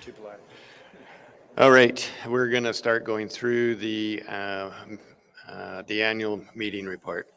Too polite. All right, we're going to start going through the annual meeting report.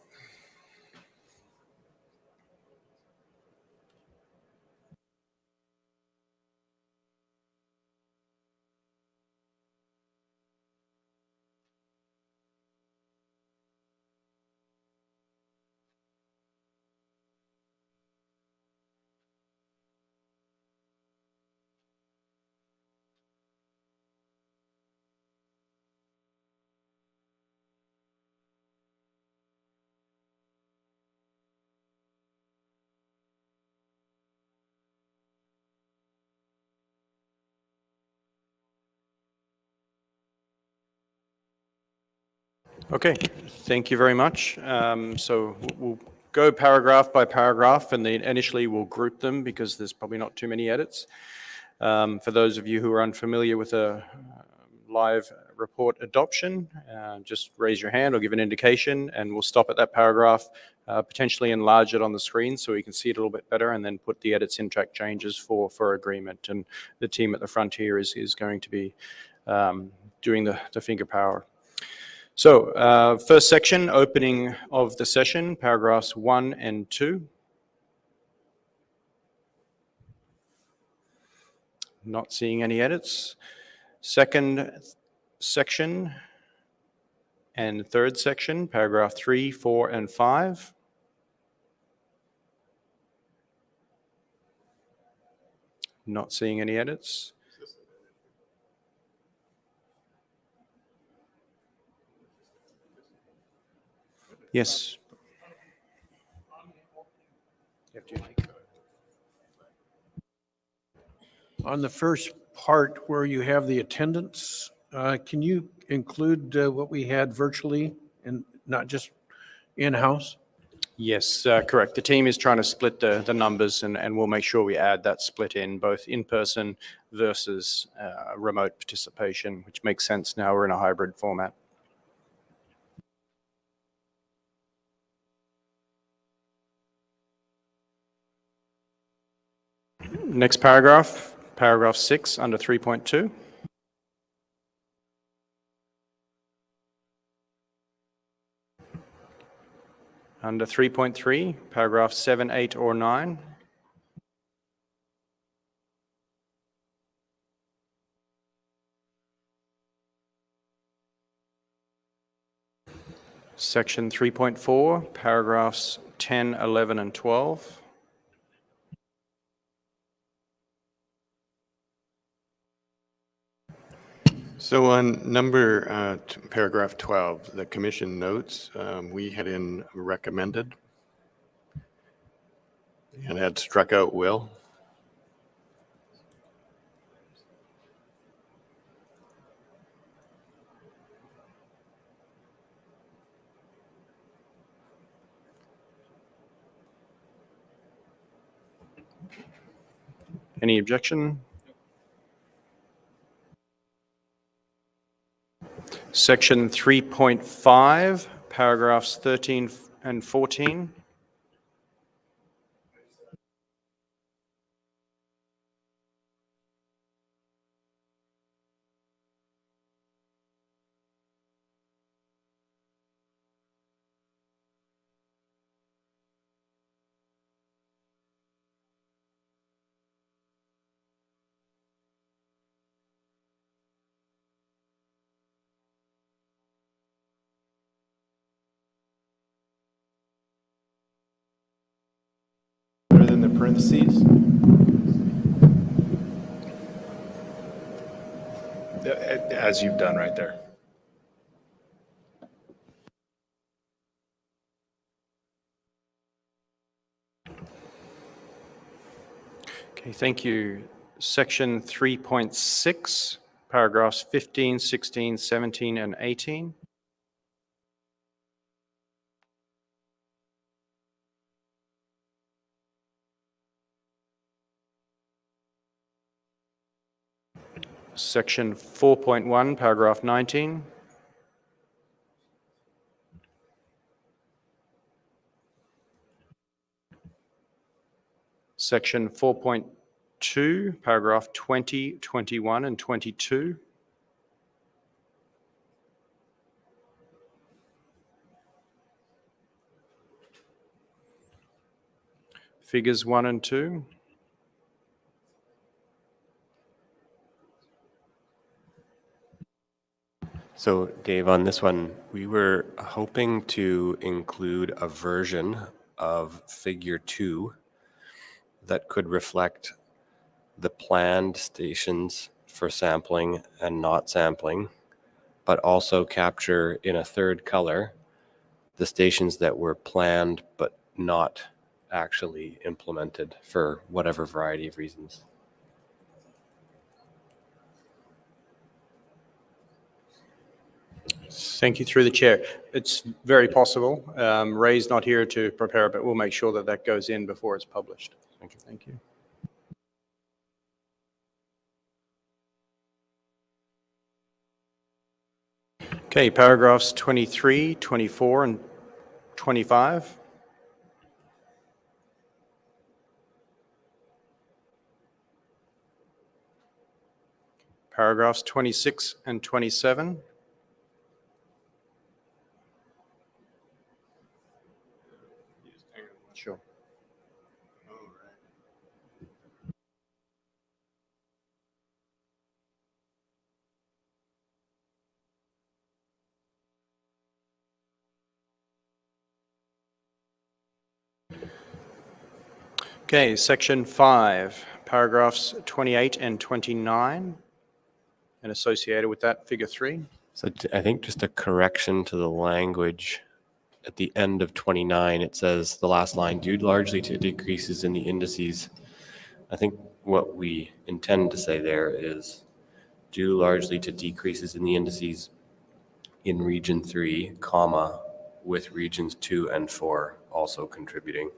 Okay, thank you very much. So we'll go paragraph by paragraph, and then initially we'll group them because there's probably not too many edits. For those of you who are unfamiliar with a live report adoption, just raise your hand or give an indication, and we'll stop at that paragraph, potentially enlarge it on the screen so we can see it a little bit better, and then put the edits in track changes for agreement. And the team at the front here is going to be doing the finger power. So first section, opening of the session, paragraphs 1 and 2. Not seeing any edits. Second section and third section, paragraph 3, 4, and 5. Not seeing any edits. Yes. On the first part where you have the attendance, can you include what we had virtually and not just in-house? Yes, correct. The team is trying to split the numbers, and we'll make sure we add that split in, both in-person versus remote participation, which makes sense now we're in a hybrid format. Next paragraph, paragraph 6 under 3.2. Under 3.3, paragraph 7, 8, or 9. Section 3.4, paragraphs 10, 11, and 12. So on paragraph 12, the commission notes, we had in recommended and had struck out will. Any objection? Section 3.5, paragraphs 13 and 14. Other than the parentheses? As you've done right there. Okay, thank you. Section 3.6, paragraphs 15, 16, 17, and 18. Section 4.1, paragraph 19. Section 4.2, 2, paragraph 20, 21, and 22. Figures 1 and 2. So Dave, on this one, we were hoping to include a version of figure 2 that could reflect the planned stations for sampling and not sampling, but also capture in a third color the stations that were planned but not actually implemented for whatever variety of reasons. Thank you through the chair. It's very possible. Ray's not here to prepare it, but we'll make sure that that goes in before it's published. Thank you. Thank you. Okay, paragraphs 23, 24, and 25. Paragraphs 26 and 27. Sure. Okay, section 5, paragraphs 28 and 29, and associated with that, figure 3. So I think just a correction to the language at the end of 29, it says the last line, due largely to decreases in the indices. I think what we intend to say there is due largely to decreases in the indices in region 3, comma, with regions 2 and 4 also contributing.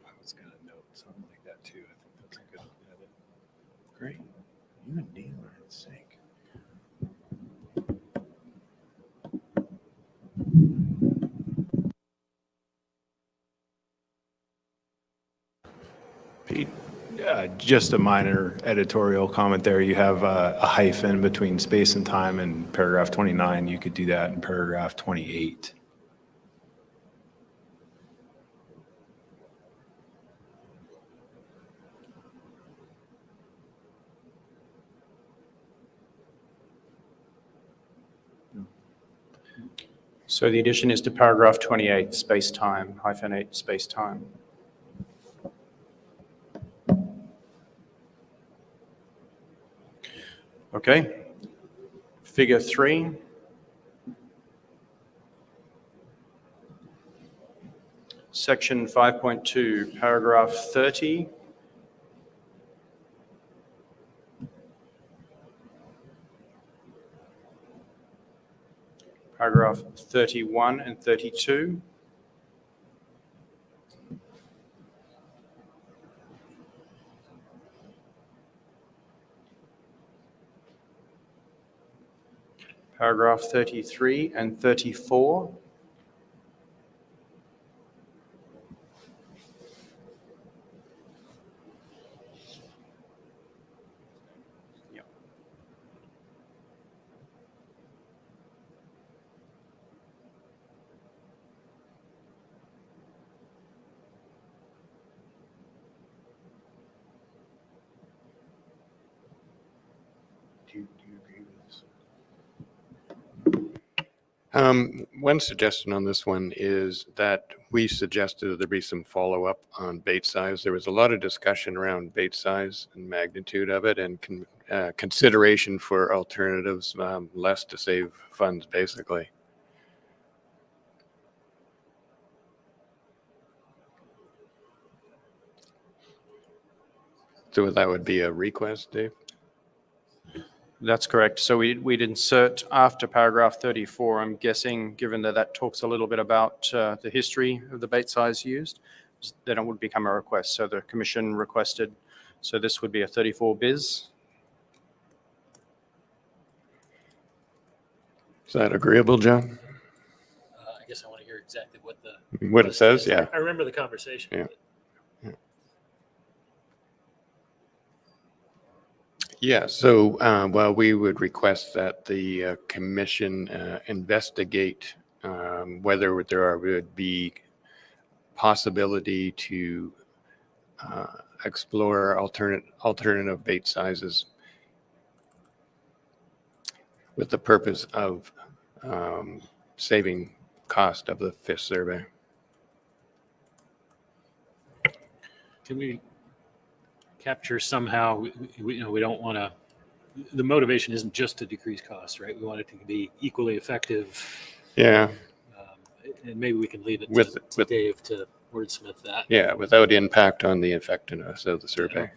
I was going to note something like that too. I think that's a good edit. Great. You and Dean are in sync. Pete, just a minor editorial comment there. You have a hyphen between space and time in paragraph 29. You could do that in paragraph 28. So the addition is to paragraph 28, space-time, -8, space-time. Okay, figure 3. Section 5.2, paragraph 30. Paragraph 31 and 32. Paragraph 33 and 34. Yep. Do you agree with this? One suggestion on this one is that we suggested that there be some follow-up on bait size. There was a lot of discussion around bait size and magnitude of it and consideration for alternatives, less to save funds, basically. So that would be a request, Dave? That's correct. So we'd insert after paragraph 34, I'm guessing, given that that talks a little bit about the history of the bait size used, then it would become a request. So the commission requested, so this would be a 34 biz. Is that agreeable, John? I guess I want to hear exactly what the. What it list says, is. yeah. I remember the conversation. Yeah. but- Yeah, so, well, we would request that the commission investigate whether there would be possibility to explore alternative bait sizes with the purpose of saving cost of the fish survey. Can we capture somehow, we don't want to, the motivation isn't just to decrease costs, right? We want it to be equally effective. Yeah, And maybe we can leave it With- to with- Dave to wordsmith that. yeah, without impact on the effectiveness of the survey.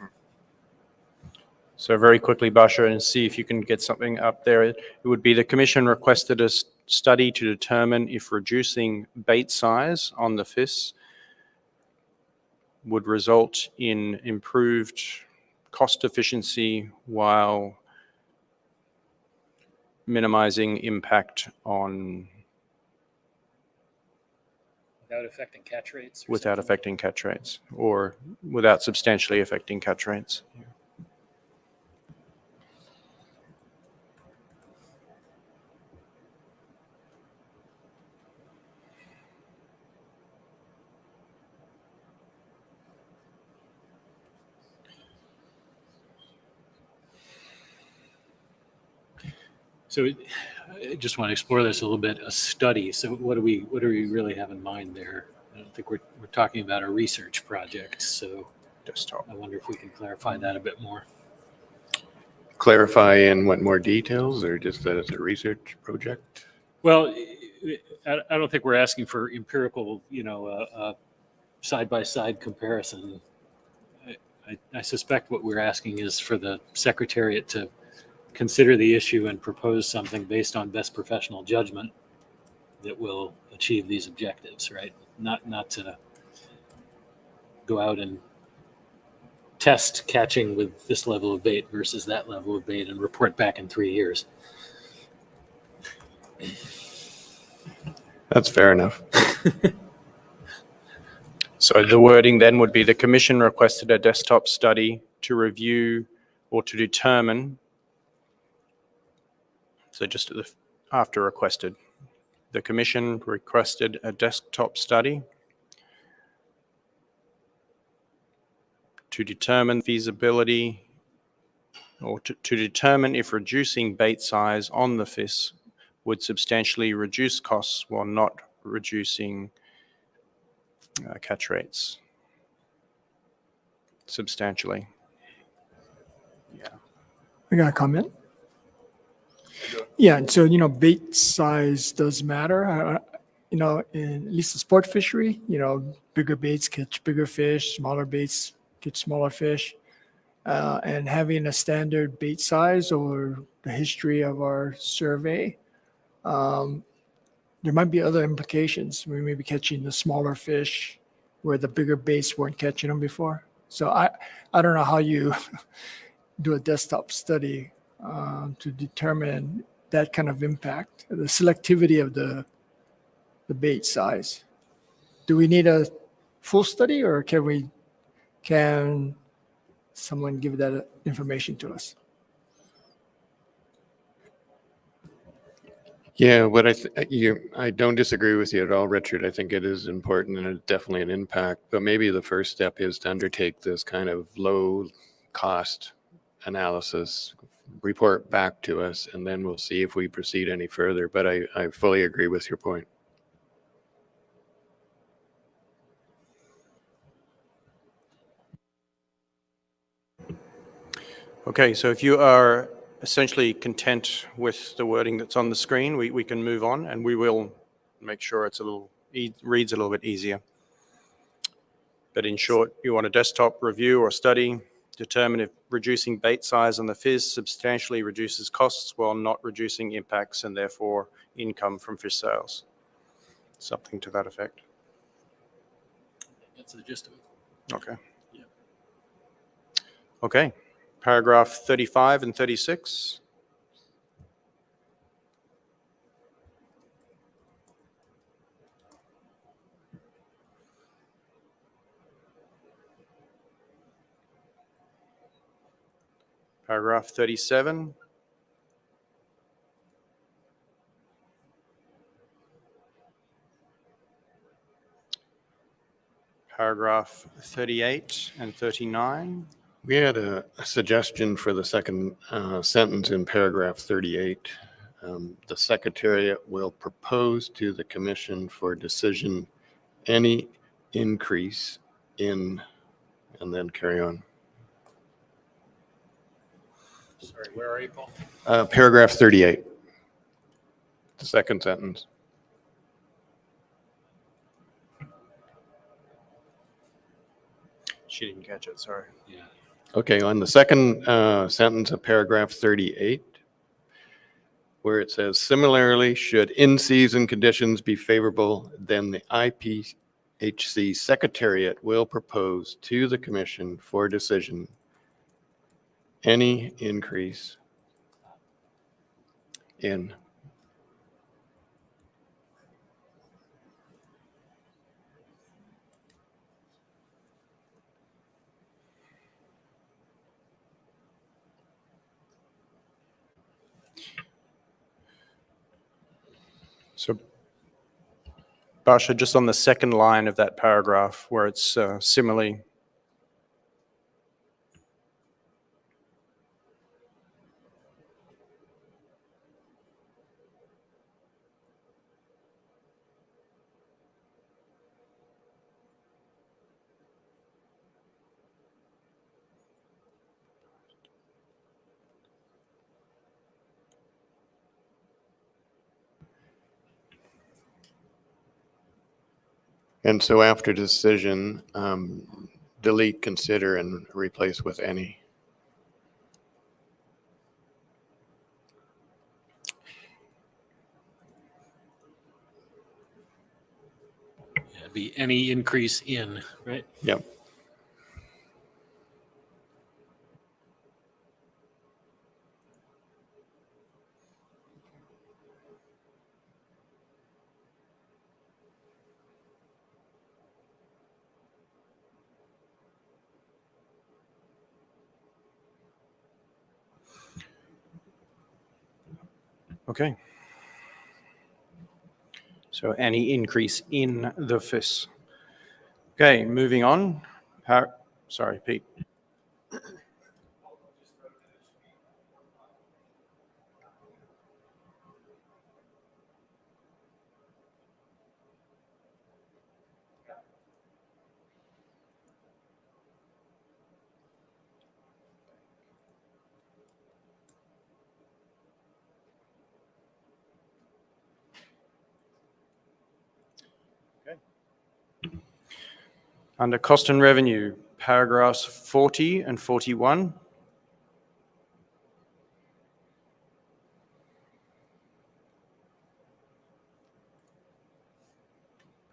So very quickly, Basha, and see if you can get something up there. It would be the commission requested a study to determine if reducing bait size on the FIS would result in improved cost efficiency while minimizing impact on, Without affecting catch rates. or without something? affecting catch rates, or without substantially affecting catch rates. So I just want to explore this a little bit, a study. So what do we really have in mind there? I don't think we're talking about a research project. So Desktop. I wonder if we can clarify that a bit more. Clarify in what more details, or just that it's a research project? Well, I don't think we're asking for empirical, side-by-side comparison. I suspect what we're asking is for the Secretariat to consider the issue and propose something based on best professional judgment that will achieve these objectives, right? Not to go out and test catching with this level of bait versus that level of bait and report back in 3 years. That's fair enough. So the wording then would be the commission requested a desktop study to review or to determine. So just after requested, the commission requested a desktop study to determine feasibility or to determine if reducing bait size on the FIS would substantially reduce costs while not reducing catch rates substantially. I got a comment. Yeah, and so bait size does matter. In at least the sport fishery, bigger baits catch bigger fish, smaller baits catch smaller fish, and having a standard bait size or the history of our survey, there might be other implications. We may be catching the smaller fish where the bigger baits weren't catching them before. So I don't know how you do a desktop study to determine that kind of impact, the selectivity of the bait size. Do we need a full study, or can someone give that information to us? Yeah, I don't disagree with you at all, Richard. I think it is important and it's definitely an impact, but maybe the first step is to undertake this kind of low cost analysis, report back to us, and then we'll see if we proceed any further. But I fully agree with your point. Okay, so if you are essentially content with the wording that's on the screen, we can move on, and we will make sure it's reads a little bit easier. But in short, you want a desktop review or study, determine if reducing bait size on the FIS substantially reduces costs while not reducing impacts and therefore income from fish sales. Something to that effect. That's the gist of it. Okay. Yeah. Okay, paragraph 35 and 36. Paragraph 37. Paragraph 38 and 39. We had a suggestion for the second sentence in paragraph 38. The Secretariat will propose to the Commission for decision any increase in, and then carry on. Sorry, where are you, Paul? Paragraph 38, the second sentence. She didn't catch it, sorry. Yeah. Okay, on the second sentence of paragraph 38, where it says, similarly, should in-season conditions be favorable, then the IPHC Secretariat will propose to the Commission for decision any increase in. So, Basha, just on the second line of that paragraph where it's similarly. And so after decision, delete consider and replace with any. Yeah, it'd be any increase in, right? Yep. Okay. So any increase in the FIS. Okay, moving on. Sorry, Pete. Under cost and revenue, paragraphs 40 and 41.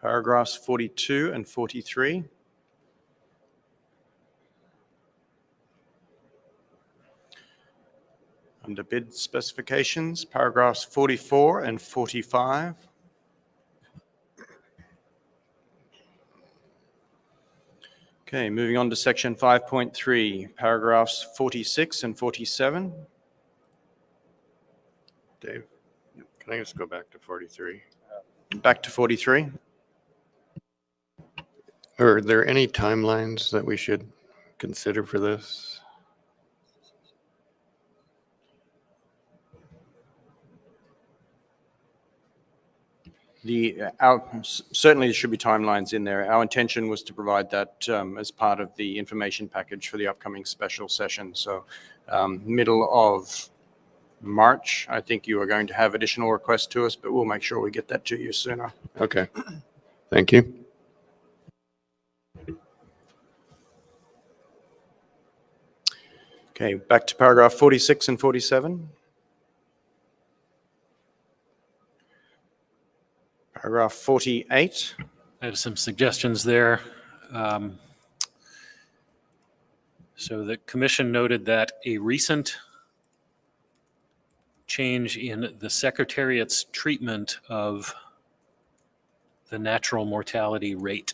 Paragraphs 42 and 43. Under bid specifications, paragraphs 44 and 45. Okay, moving on to section 5.3, paragraphs 46 and 47. Dave, can I just go back to 43? Back to 43. Are there any timelines that we should consider for this? Certainly there should be timelines in there. Our intention was to provide that as part of the information package for the upcoming special session. So middle of March, I think you are going to have additional requests to us, but we'll make sure we get that to you sooner. Okay, thank you. Okay, back to paragraph 46 and 47. Paragraph 48. I have some suggestions there. So the commission noted that a recent change in the Secretariat's treatment of the natural mortality rate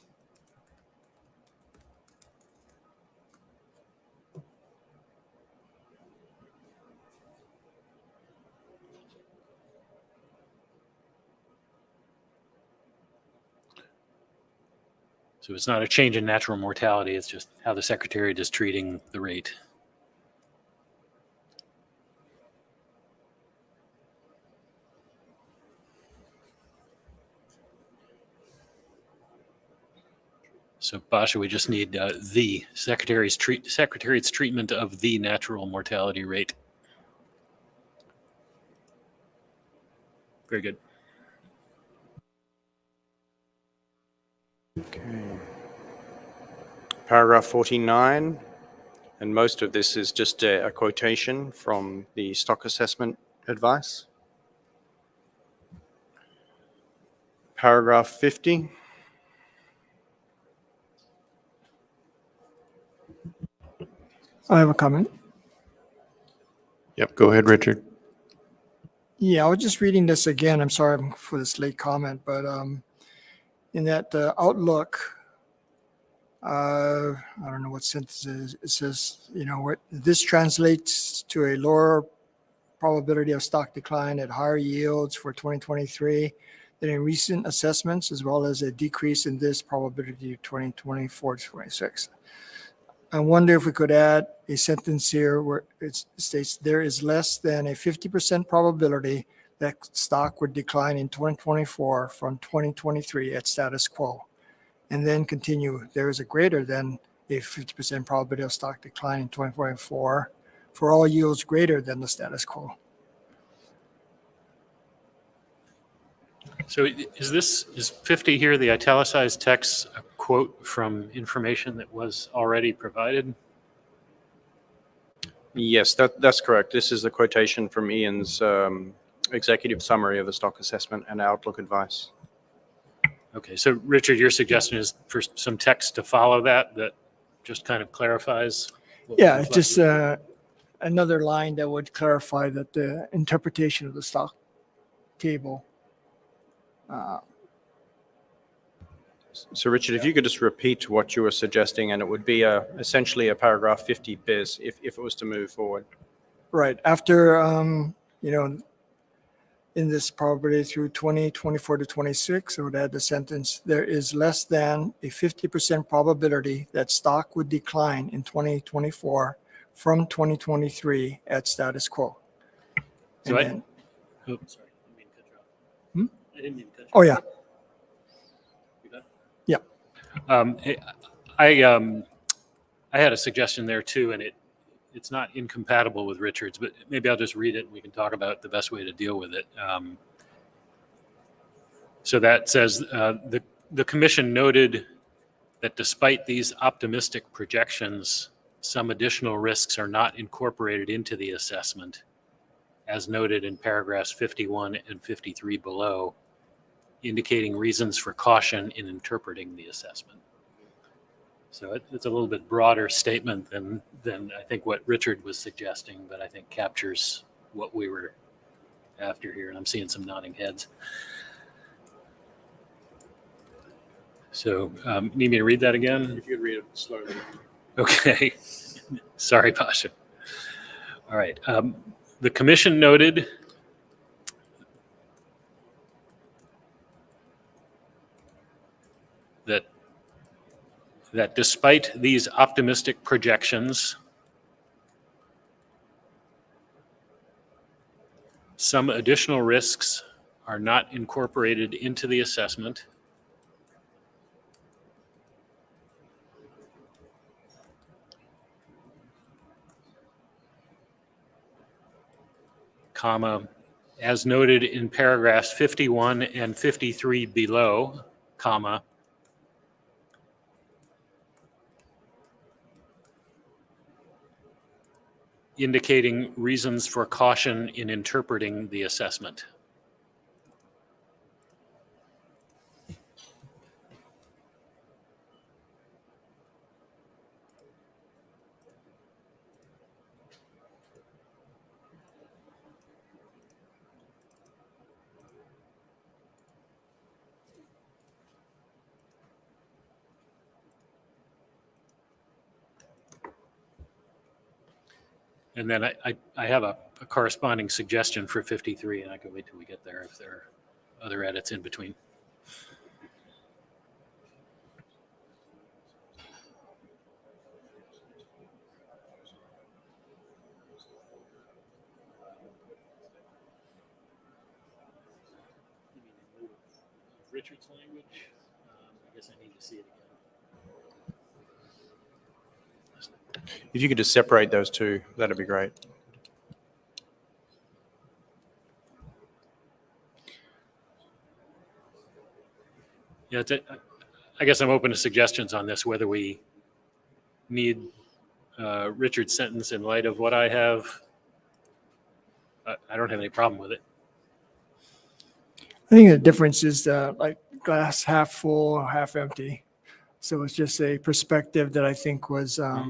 So it's not a change in natural mortality, it's just how the Secretariat is treating the rate. So Basha, we just need the Secretariat's treatment of the natural mortality rate. Very good. Okay. Paragraph 49, and most of this is just a quotation from the stock assessment advice. Paragraph 50. I have a comment. Yep, go ahead, Richard. Yeah, I was just reading this again. I'm sorry for this late comment, but in that outlook, I don't know what sentence it is. It says, what this translates to a lower probability of stock decline at higher yields for 2023 than in recent assessments, as well as a decrease in this probability of 2024 to 26. I wonder if we could add a sentence here where it states there is less than a 50% probability that stock would decline in 2024 from 2023 at status quo. And then continue, there is a greater than a 50% probability of stock decline in 2024 for all yields greater than the status quo. So is 50 here, the italicized text, a quote from information that was already provided? Yes, that's correct. This is the quotation from Ian's executive summary of the stock assessment and outlook advice. Okay, so Richard, your suggestion is for some text to follow that just kind of clarifies? what was Yeah, it's just reflected? another line that would clarify that the interpretation of the stock table. So Richard, if you could just repeat what you were suggesting, and it would be essentially a paragraph 50 bis if it was to move forward. Right. After, in this probability through 2024 to 26, I would add the sentence, there is less than a 50% probability that stock would decline in 2024 from 2023 at status quo. So And then, oh, sorry, I didn't mean to cut you off. I didn't mean to cut you oh, yeah. off. You done? Yeah. I had a suggestion there too, and it's not incompatible with Richard's, but maybe I'll just read it and we can talk about the best way to deal with it. So that says, the commission noted that despite these optimistic projections, some additional risks are not incorporated into the assessment, as noted in paragraphs 51 and 53 below, indicating reasons for caution in interpreting the assessment. So it's a little bit broader statement than I think what Richard was suggesting, but I think captures what we were after here. And I'm seeing some nodding heads. So need me to read that again? If you could read it slowly. Okay. Sorry, Pasha. All right. The commission noted that despite these optimistic projections, some additional risks are not incorporated into the assessment, comma, as noted in paragraphs 51 and 53 below, comma, indicating reasons for caution in interpreting the assessment. And then I have a corresponding suggestion for 53, and I can wait till we get there if there are other edits in between. Richard's language. I guess I need to see it again. If you could just separate those two, that'd be great. Yeah, I guess I'm open to suggestions on this, whether we need Richard's sentence in light of what I have. I don't have any problem with it. I think the difference is like glass half full or half empty. So it's just a perspective that I think was, I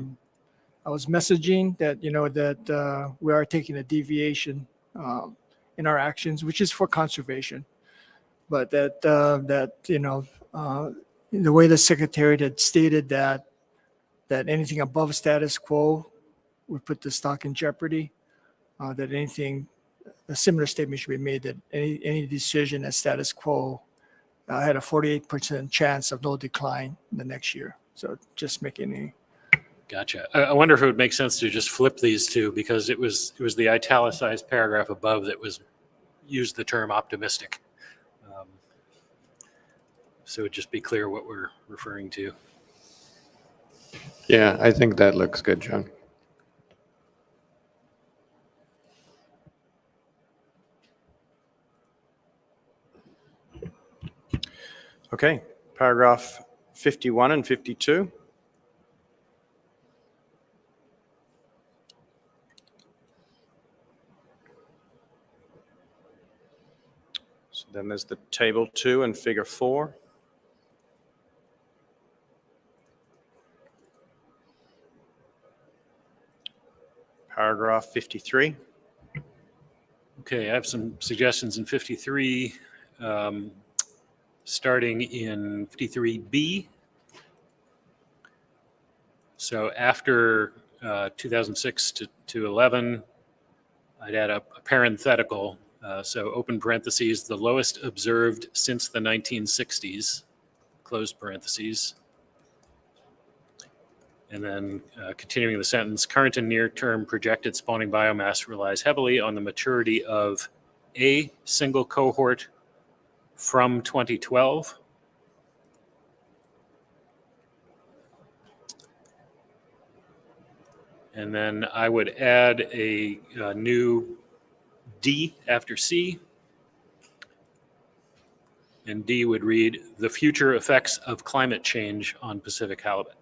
was messaging that, that we are taking a deviation in our actions, which is for conservation. But the way the secretary had stated that anything above status quo would put the stock in jeopardy, that a similar statement should be made that any decision at status quo had a 48% chance of no decline in the next year. So just making Gotcha. I wonder if it would make sense to just flip these two, because it was the italicized paragraph above that used the term optimistic. So it'd just be clear what we're referring to. Yeah, I think that looks good, John. Okay, paragraph 51 and 52. So then there's the table 2 and figure 4. Paragraph 53. Okay, I have some suggestions in 53, starting in 53B. So after 2006 to 11, I'd add a parenthetical. So open parentheses, the lowest observed since the 1960s, close parentheses. And then continuing the sentence, current and near-term projected spawning biomass relies heavily on the maturity of a single cohort from 2012. And then I would add a new D after C. And D would read, the future effects of climate change on Pacific halibut.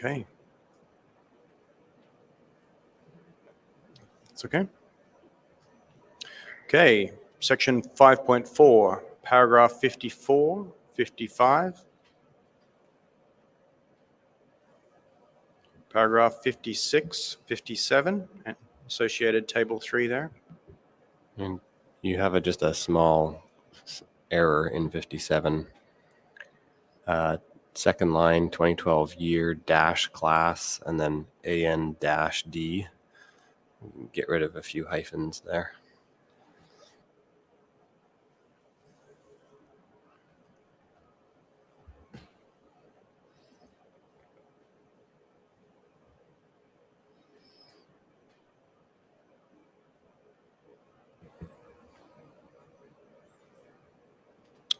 Okay. It's okay. Okay, section 5.4, paragraph 54, 55. Paragraph 56, 57, and associated table 3 there. And you have just a small error in 57. Second line, 2012 year dash class, and then AN dash D. Get rid of a few hyphens there.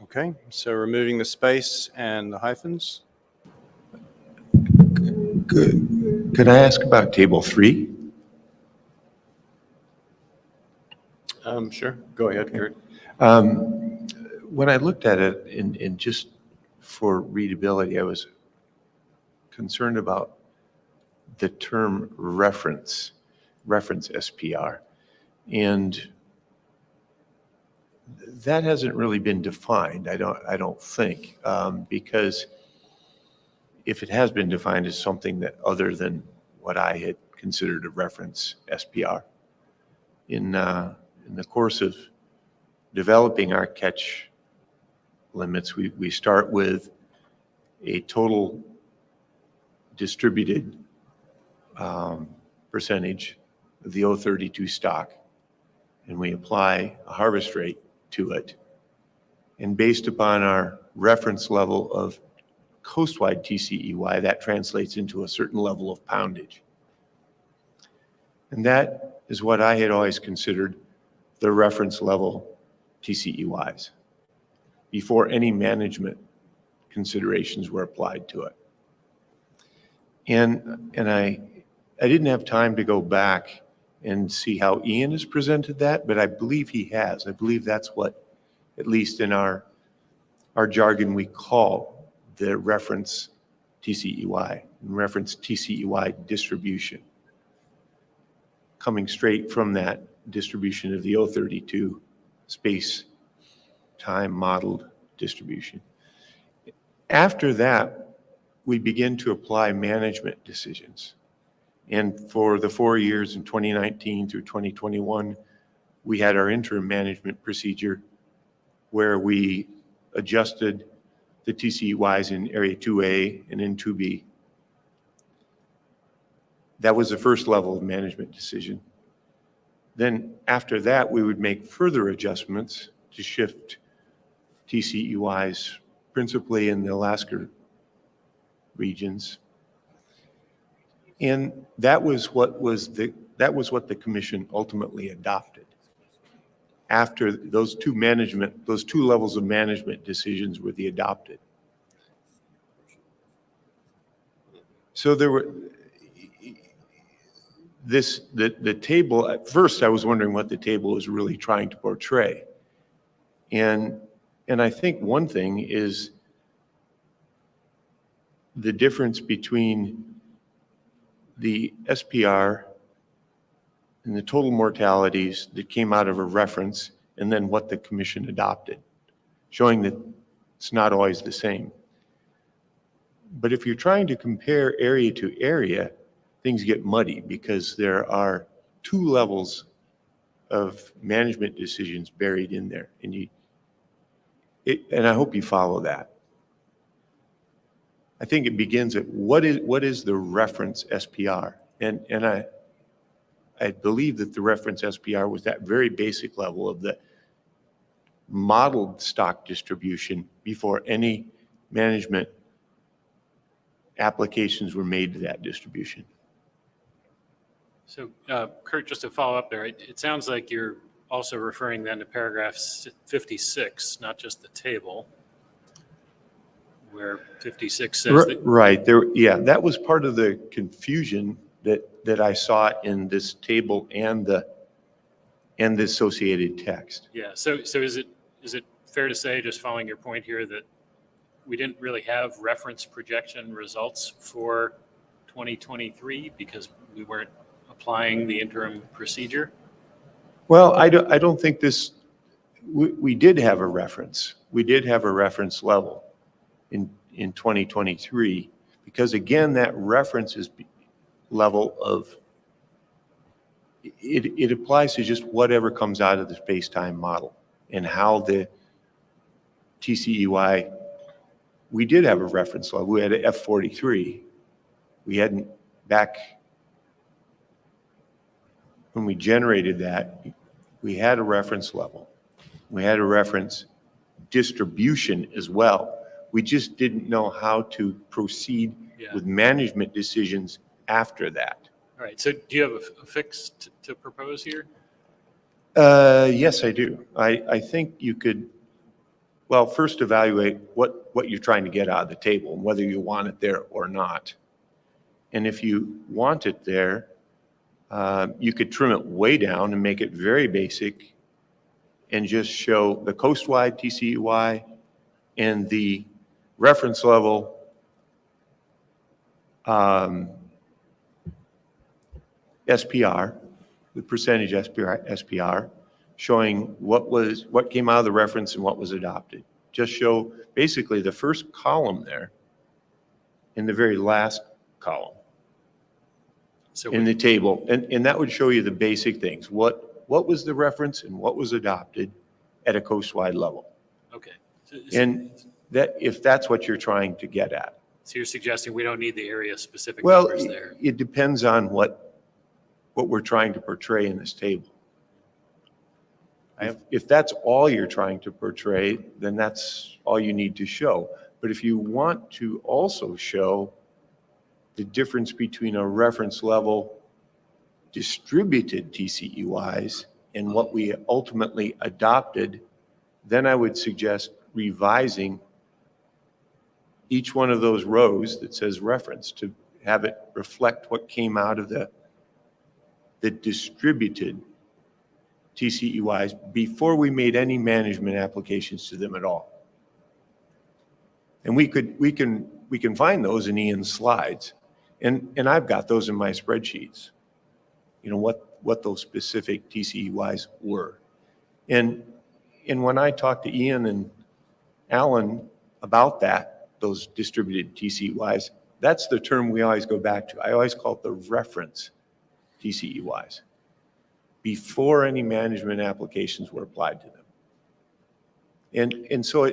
Okay, so removing the space and the hyphens. Good. Could I ask about table 3? Sure. Go ahead, Kurt. When I looked at it in just for readability, I was concerned about the term reference SPR. And that hasn't really been defined, I don't think, because if it has been defined as something that other than what I had considered a reference SPR, in the course of developing our catch limits, we start with a total distributed percentage of the 032 stock, and we apply a harvest rate to it. And based upon our reference level of coastwide TCEY, that translates into a certain level of poundage. And that is what I had always considered the reference level TCEYs before any management considerations were applied to it. And I didn't have time to go back and see how Ian has presented that, but I believe he has. I believe that's what, at least in our jargon, we call the reference TCEY, reference TCEY distribution, coming straight from that distribution of the 032 space-time modeled distribution. After that, we begin to apply management decisions. And for the 4 years in 2019 through 2021, we had our interim management procedure where we adjusted the TCEYs in Area 2A and in 2B. That was the first level of management decision. Then after that, we would make further adjustments to shift TCEYs principally in the Alaska regions. And that was what the commission ultimately adopted. After those two levels of management decisions were adopted. So there were the table, at first I was wondering what the table was really trying to portray. And I think one thing is the difference between the SPR and the total mortalities that came out of a reference and then what the commission adopted, showing that it's not always the same. But if you're trying to compare area to area, things get muddy because there are two levels of management decisions buried in there. And I hope you follow that. I think it begins at what is the reference SPR? And I believe that the reference SPR was that very basic level of the modeled stock distribution before any management applications were made to that distribution. So Kurt, just to follow up there, it sounds like you're also referring then to paragraph 56, not just the table, where 56 says that. Right, yeah, that was part of the confusion that I saw in this table and the associated text. Yeah, so is it fair to say, just following your point here, that we didn't really have reference projection results for 2023 because we weren't applying the interim procedure? Well, I don't think we did have a reference. We did have a reference level in 2023 because again, that reference is level of, it applies to just whatever comes out of the space-time model and how the TCEY, we did have a reference level. We had an F43. We hadn't, back when we generated that, we had a reference level. We had a reference distribution as well. We just didn't know how to proceed with management decisions after that. All right, so do you have a fix to propose here? Yes, I do. I think you could, well, first evaluate what you're trying to get out of the table and whether you want it there or not. And if you want it there, you could trim it way down and make it very basic and just show the coastwide TCEY and the reference level SPR, the percentage SPR, showing what came out of the reference and what was adopted. Just show basically the first column there and the very last column in the table. And that would show you the basic things. What was the reference and what was adopted at a coastwide level. Okay. And that, if that's what you're trying to get at. So you're suggesting we don't need the area specific Well, numbers there? it depends on what we're trying to portray in this table. If that's all you're trying to portray, then that's all you need to show. But if you want to also show the difference between a reference level distributed TCE-wise and what we ultimately adopted, then I would suggest revising each one of those rows that says reference to have it reflect what came out of the distributed TCE-wise before we made any management applications to them at all. And we can find those in Ian's slides. And I've got those in my spreadsheets, you know, what those specific TCE-wise were. And when I talked to Ian and Alan about that, those distributed TCE-wise, that's the term we always go back to. I always call it the reference TCE-wise, before any management applications were applied to them. And so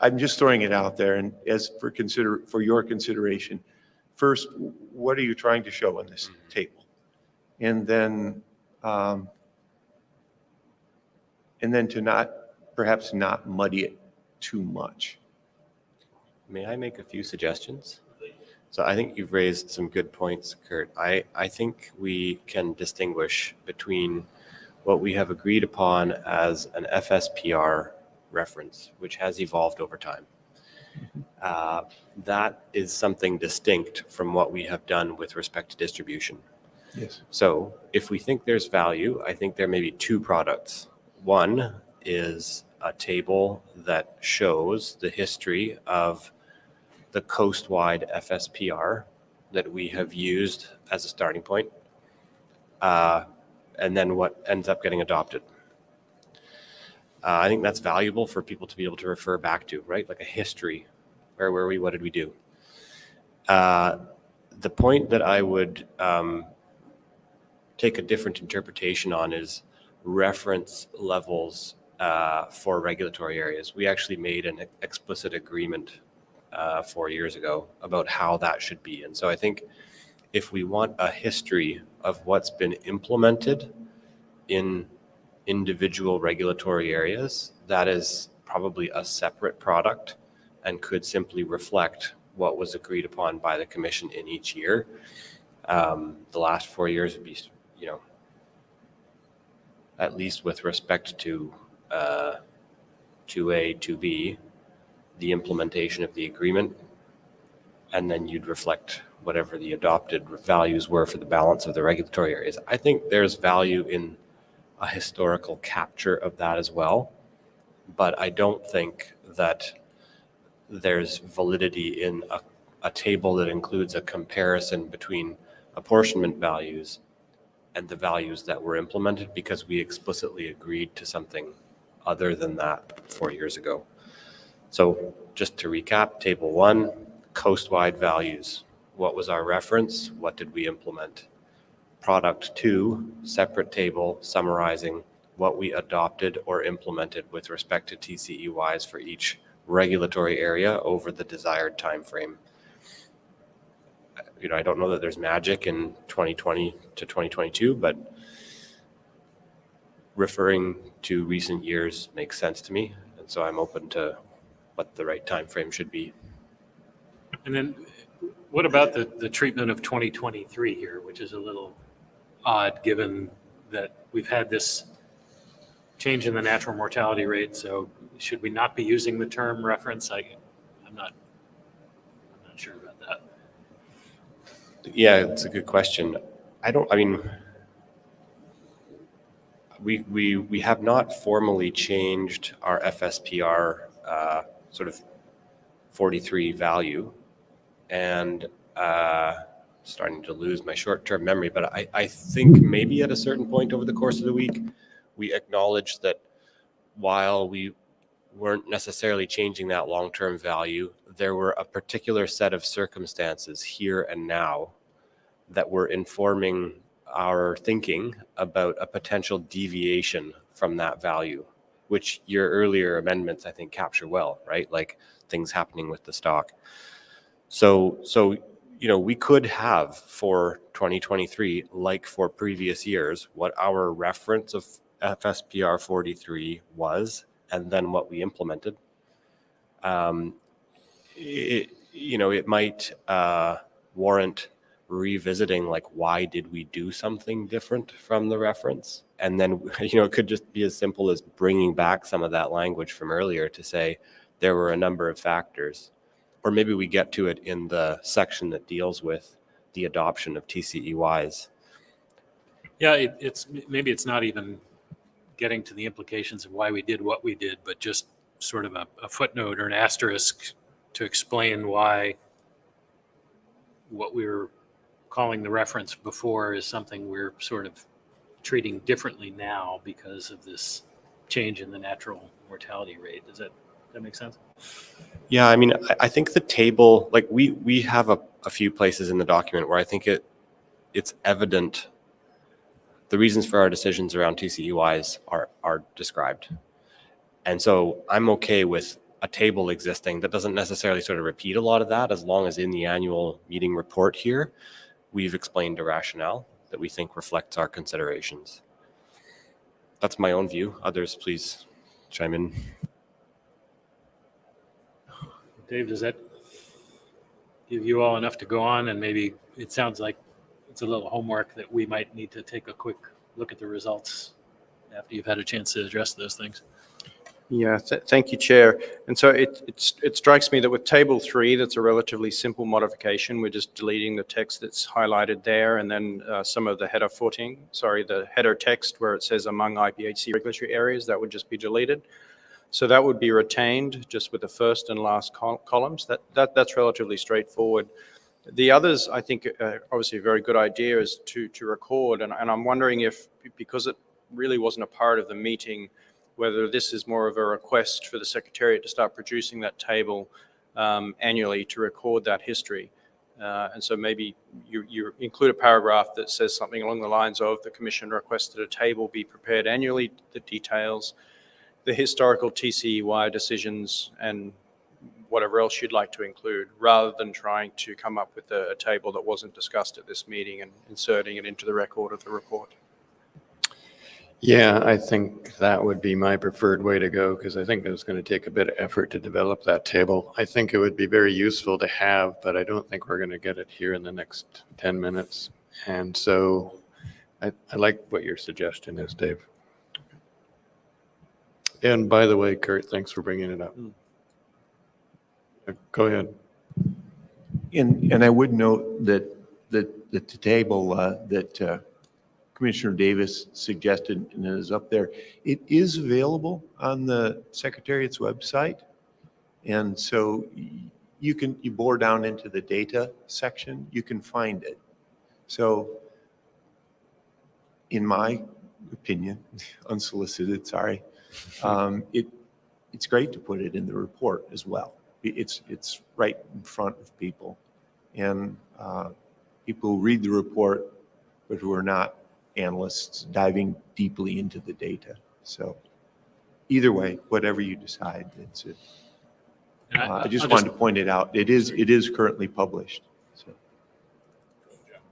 I'm just throwing it out there, and as for your consideration, first, what are you trying to show on this table? And then to perhaps not muddy it too much. May I make a few suggestions? So I think you've raised some good points, Kurt. I think we can distinguish between what we have agreed upon as an FSPR reference, which has evolved over time. That is something distinct from what we have done with respect to distribution. Yes. So if we think there's value, I think there may be two products. One is a table that shows the history of the coast-wide FSPR that we have used as a starting point, and then what ends up getting adopted. I think that's valuable for people to be able to refer back to, right? Like a history. Where were we? What did we do? The point that I would take a different interpretation on is reference levels for regulatory areas. We actually made an explicit agreement 4 years ago about how that should be. And so I think if we want a history of what's been implemented in individual regulatory areas, that is probably a separate product and could simply reflect what was agreed upon by the commission in each year. The last 4 years would be, you know, at least with respect to 2A, 2B, the implementation of the agreement, and then you'd reflect whatever the adopted values were for the balance of the regulatory areas. I think there's value in a historical capture of that as well, but I don't think that there's validity in a table that includes a comparison between apportionment values and the values that were implemented, because we explicitly agreed to something other than that 4 years ago. So just to recap, table 1, coast-wide values. What was our reference? What did we implement? Product 2, separate table summarizing what we adopted or implemented with respect to TCE-wise for each regulatory area over the desired time frame. You know, I don't know that there's magic in 2020 to 2022, but referring to recent years makes sense to me, and so I'm open to what the right time frame should be. And then what about the treatment of 2023 here, which is a little odd given that we've had this change in the natural mortality rate? So should we not be using the term reference? I'm not sure about that. Yeah, it's a good question. We have not formally changed our FSPR sort of 43 value, and starting to lose my short-term memory, but I think maybe at a certain point over the course of the week, we acknowledged that while we weren't necessarily changing that long-term value, there were a particular set of circumstances here and now that were informing our thinking about a potential deviation from that value, which your earlier amendments, I think, capture well, right? Like things happening with the stock. So, you know, we could have for 2023, like for previous years, what our reference of FSPR 43 was and then what we implemented, it might warrant revisiting, like, why did we do something different from the reference? And then, it could just be as simple as bringing back some of that language from earlier to say there were a number of factors, or maybe we get to it in the section that deals with the adoption of TCEYs. Yeah, maybe it's not even getting to the implications of why we did what we did, but just sort of a footnote or an asterisk to explain why what we were calling the reference before is something we're sort of treating differently now because of this change in the natural mortality rate. Does that make sense? Yeah, I mean, I think the table, like we have a few places in the document where I think it's evident the reasons for our decisions around TCEYs are described. And so I'm okay with a table existing that doesn't necessarily sort of repeat a lot of that, as long as in the annual meeting report here, we've explained a rationale that we think reflects our considerations. That's my own view. Others, please chime in. Dave, does that give you all enough to go on? And maybe it sounds like it's a little homework that we might need to take a quick look at the results after you've had a chance to address those things. Yeah, thank you, Chair. And so it strikes me that with Table 3, that's a relatively simple modification. We're just deleting the text that's highlighted there, and then some of the the header text where it says among IPHC regulatory areas, that would just be deleted. So that would be retained just with the first and last columns. That's relatively straightforward. The others, I think, obviously a very good idea is to record, and I'm wondering if, because it really wasn't a part of the meeting, whether this is more of a request for the Secretariat to start producing that table annually to record that history. And so maybe you include a paragraph that says something along the lines of the Commission requested a table be prepared annually that details the historical TCEY decisions and whatever else you'd like to include, rather than trying to come up with a table that wasn't discussed at this meeting and inserting it into the record of the report. Yeah, I think that would be my preferred way to go, because I think it's going to take a bit of effort to develop that table. I think it would be very useful to have, but I don't think we're going to get it here in the next 10 minutes. And so I like what your suggestion is, Dave. And by the way, Kurt, thanks for bringing it up. Go ahead. And I would note that the table that Commissioner Davis suggested and is up there, it is available on the Secretariat's website. And so you bore down into the data section, you can find it. So in my opinion, unsolicited, sorry, it's great to put it in the report as well. It's right in front of people, and people who read the report but who are not analysts diving deeply into the data. So either way, whatever you decide, it's it. I just wanted to point it out. It is currently published. So.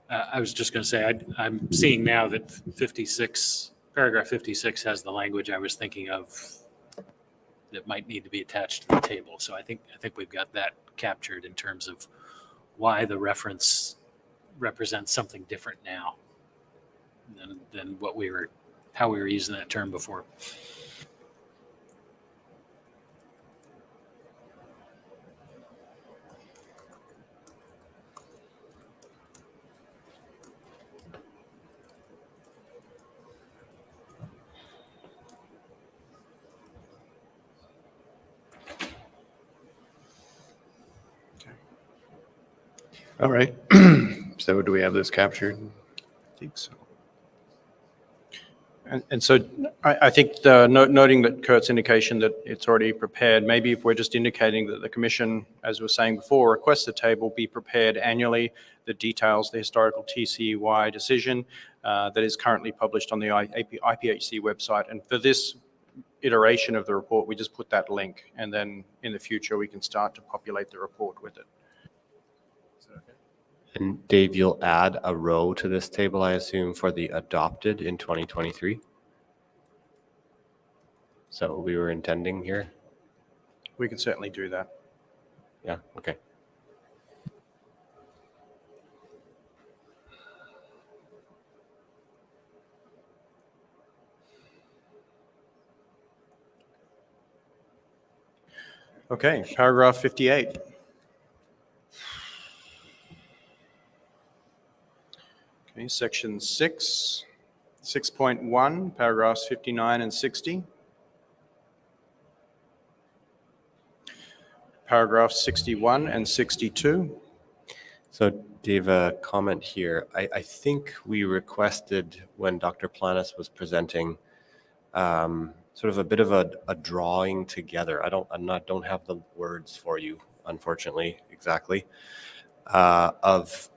I was just going to say, I'm seeing now that paragraph 56 has the language I was thinking of that might need to be attached to the table. So I think we've got that captured in terms of why the reference represents something different now than how we were using that term before. All right. So do we have this captured? I think so. And so I think noting that Kurt's indication that it's already prepared, maybe if we're just indicating that the Commission, as we were saying before, requests a table be prepared annually that details the historical TCEY decision that is currently published on the IPHC website. And for this iteration of the report, we just put that link, and then in the future we can start to populate the report with it. And Dave, you'll add a row to this table, I assume, for the adopted in 2023? Is that what we were intending here? We can certainly do that. Yeah, okay. Okay, paragraph 58. Okay, section 6, 6.1, paragraphs 59 and 60. Paragraphs 61 and 62. So Dave, a comment here. I think we requested when Dr. Planis was presenting sort of a bit of a drawing together. I don't have the words for you, unfortunately, exactly, of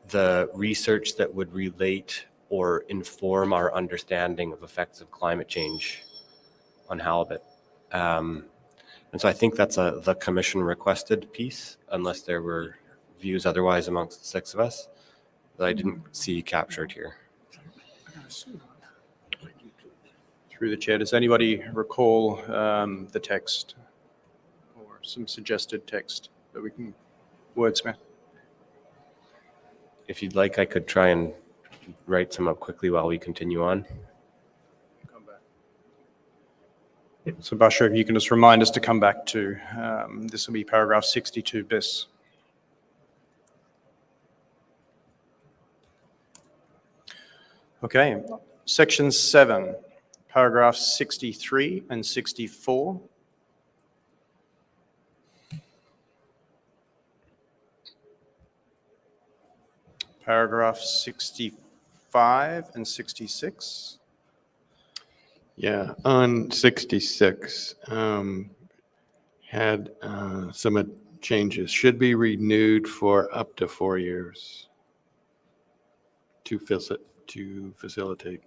the research that would relate or inform our understanding of effects of climate change on halibut. And so I think that's the commission requested piece, unless there were views otherwise amongst the six of us that I didn't see captured here. Through the chair, does anybody recall the text or some suggested text that we can wordsmith? If you'd like, I could try and write some up quickly while we continue on. Come back. So Basha, if you can just remind us to come back to, this will be paragraph 62 bis. Okay, section 7, paragraphs 63 and 64. Paragraph 65 and 66. Yeah, on 66, had some changes. Should be renewed for up to 4 years to facilitate.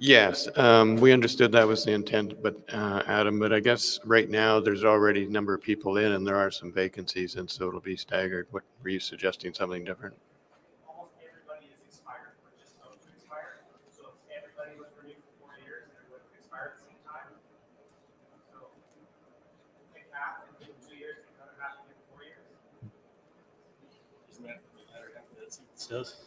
Yes, we understood that was the intent, but Adam, but I guess right now there's already a number of people in and there are some vacancies, and so it'll be staggered. What were you suggesting, something different? Almost everybody is expired, or just about to expire. So if everybody was renewed for 4 years and everybody would expire at the same time. So take half and give 2 years and another half and give 4 years. Isn't that the latter half of that sentence does?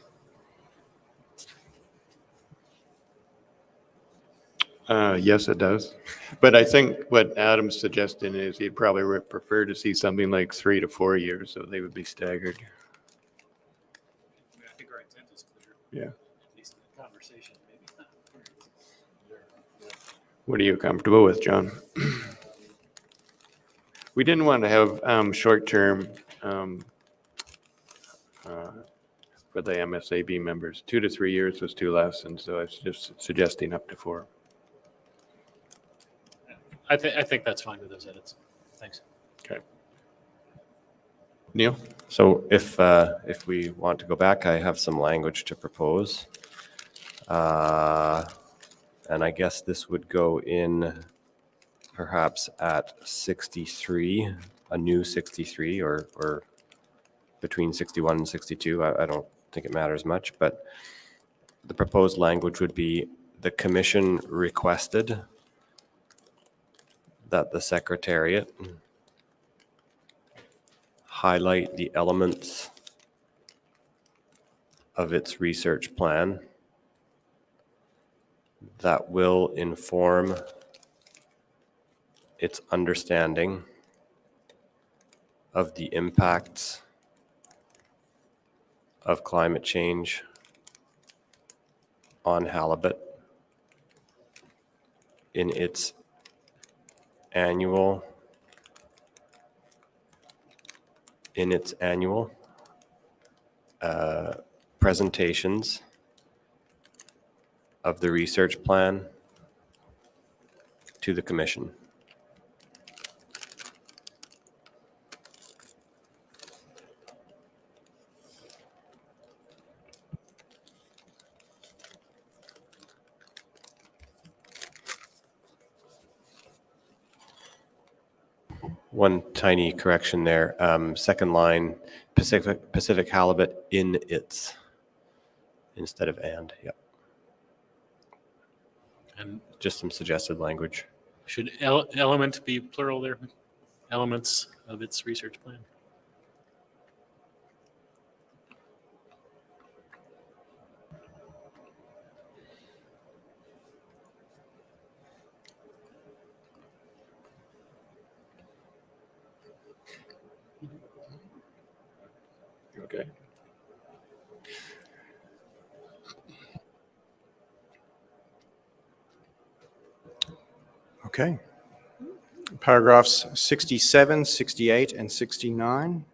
Yes, it does. But I think what Adam's suggesting is he'd probably prefer to see something like 3 to 4 years, so they would be staggered. I mean, I think our intent is clear. Yeah. At least in the conversation, maybe. What are you comfortable with, John? We didn't want to have short-term for the MSAB members. 2 to 3 years was too less, and so I was just suggesting up to 4. I think that's fine with those edits. Thanks. Okay. Neil? So if we want to go back, I have some language to propose. And I guess this would go in perhaps at 63, a new 63, or between 61 and 62. I don't think it matters much, but the proposed language would be: the commission requested that the Secretariat highlight the elements of its research plan that will inform its understanding of the impacts of climate change on halibut in its annual presentations of the research plan to the commission. One tiny correction there. Second line, Pacific halibut in its instead of and. Yep. And Just some suggested language. should element be plural there? Elements of its research plan. Okay. Okay. Paragraphs 67, 68, and 69.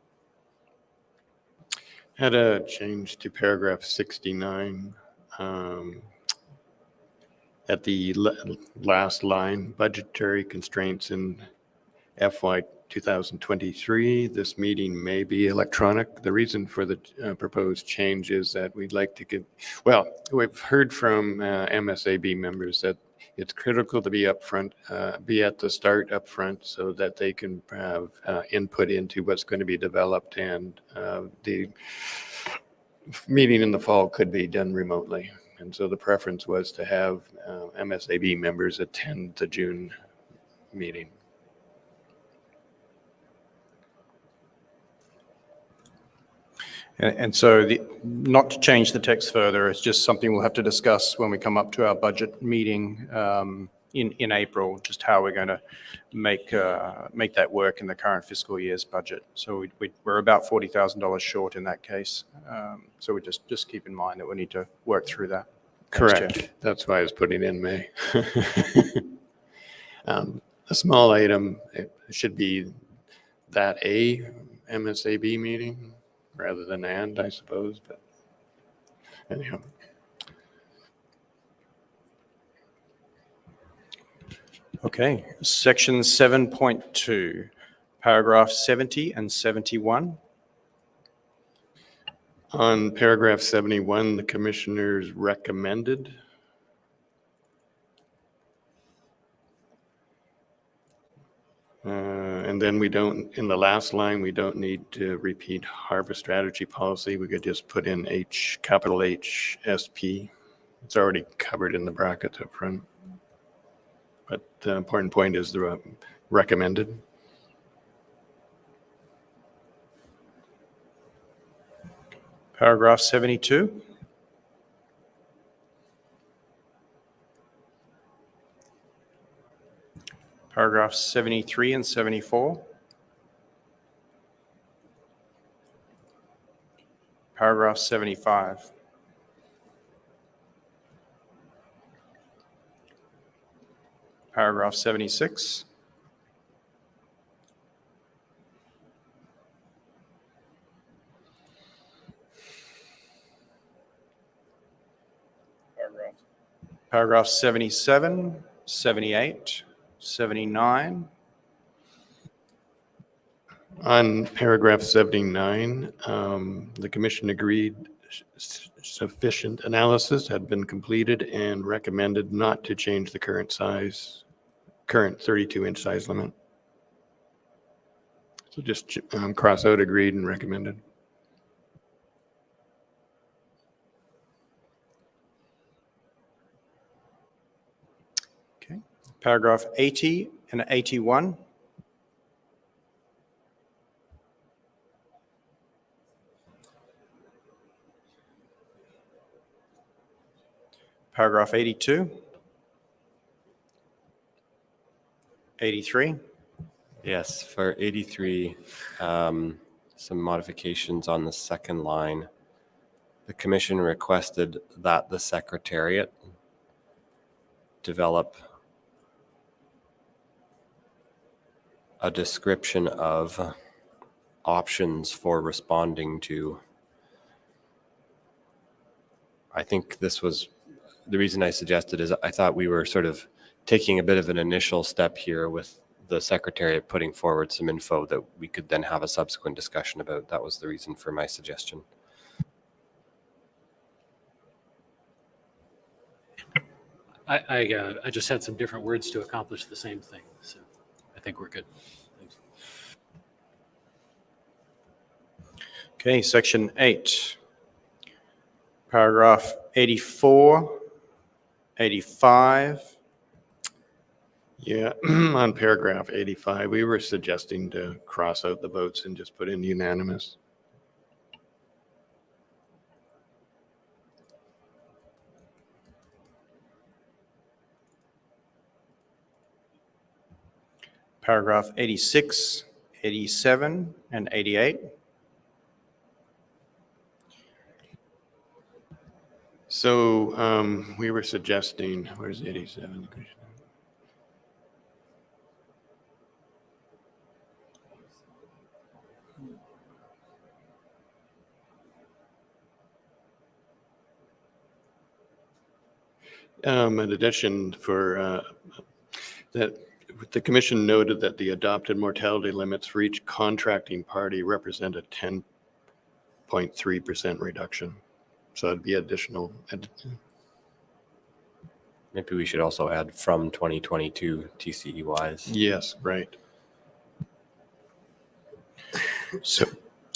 Had a change to paragraph 69. At the last line, budgetary constraints in FY 2023, this meeting may be electronic. The reason for the proposed change is that we'd like to get, well, we've heard from MSAB members that it's critical to be upfront, be at the start upfront so that they can have input into what's going to be developed, and the meeting in the fall could be done remotely. And so the preference was to have MSAB members attend the June meeting. And so not to change the text further, it's just something we'll have to discuss when we come up to our budget meeting in April, just how we're going to make that work in the current fiscal year's budget. So we're about $40,000 short in that case. So we just keep in mind that we need to work through that. Thanks, Chair. Correct. That's why I was putting in May. A small item, it should be that a MSAB meeting rather than and, I suppose, but anyhow. Okay, section 7.2, paragraph 70 and 71. On paragraph 71, the commissioners recommended. And then we don't, in the last line, we don't need to repeat harvest strategy policy. We could just put in H, capital H, SP. It's already covered in the brackets up front. But the important point is the recommended. Paragraph 72. Paragraphs 73 and 74. Paragraph 75. Paragraph 76. Paragraph 77, 78, 79. On paragraph 79, the commission agreed sufficient analysis had been completed and recommended not to change the current 32-inch size limit. So just cross out agreed and recommended. Okay. Paragraph 80 and 81. Paragraph 82. 83. Yes, for 83, some modifications on the second line. The commission requested that the Secretariat develop a description of options for responding to. I think this was the reason I suggested is I thought we were sort of taking a bit of an initial step here with the Secretariat putting forward some info that we could then have a subsequent discussion about. That was the reason for my suggestion. I just had some different words to accomplish the same thing, so I think we're good. Thanks. Okay, section 8, paragraph 84, 85. Yeah, on paragraph 85, we were suggesting to cross out the votes and just put in unanimous. Paragraph 86, 87, and 88. So we were suggesting, where's 87? In addition, for that, the commission noted that the adopted mortality limits for each contracting party represent a 10.3% reduction. So it'd be additional. Maybe we should also add from 2022 TCE wise. Yes, right. So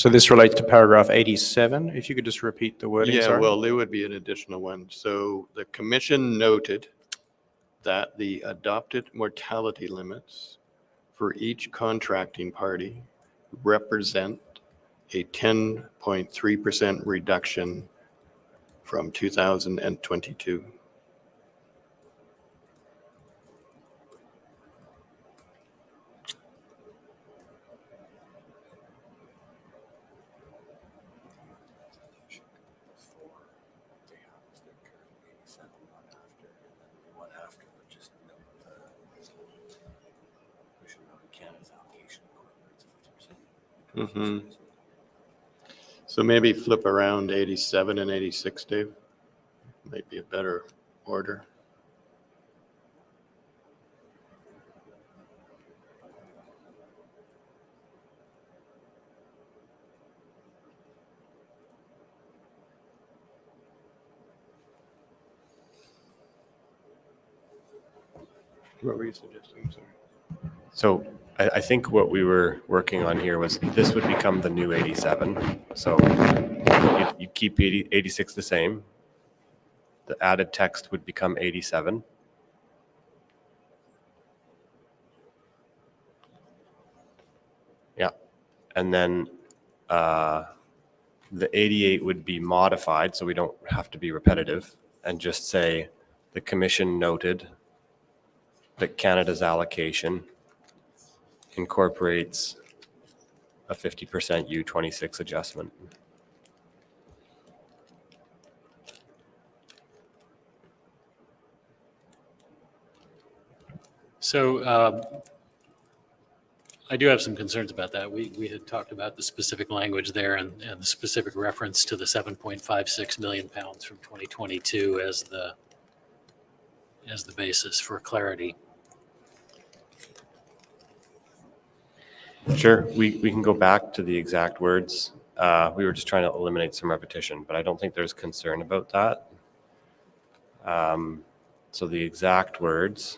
this relates to paragraph 87. If you could just repeat the wording, Yeah, sorry. well, there would be an additional one. So the commission noted that the adopted mortality limits for each contracting party represent a 10.3% reduction from 2022. Mm-hmm. So maybe flip around 87 and 86, Dave. Might be a better order. What were you suggesting? Sorry. So I think what we were working on here was this would become the new 87. So you keep 86 the same. The added text would become 87. Yeah. And then the 88 would be modified, so we don't have to be repetitive, and just say the commission noted that Canada's allocation incorporates a 50% U26 adjustment. So I do have some concerns about that. We had talked about the specific language there and the specific reference to the 7.56 million pounds from 2022 as the basis for clarity. Sure, we can go back to the exact words. We were just trying to eliminate some repetition, but I don't think there's concern about that. So the exact words.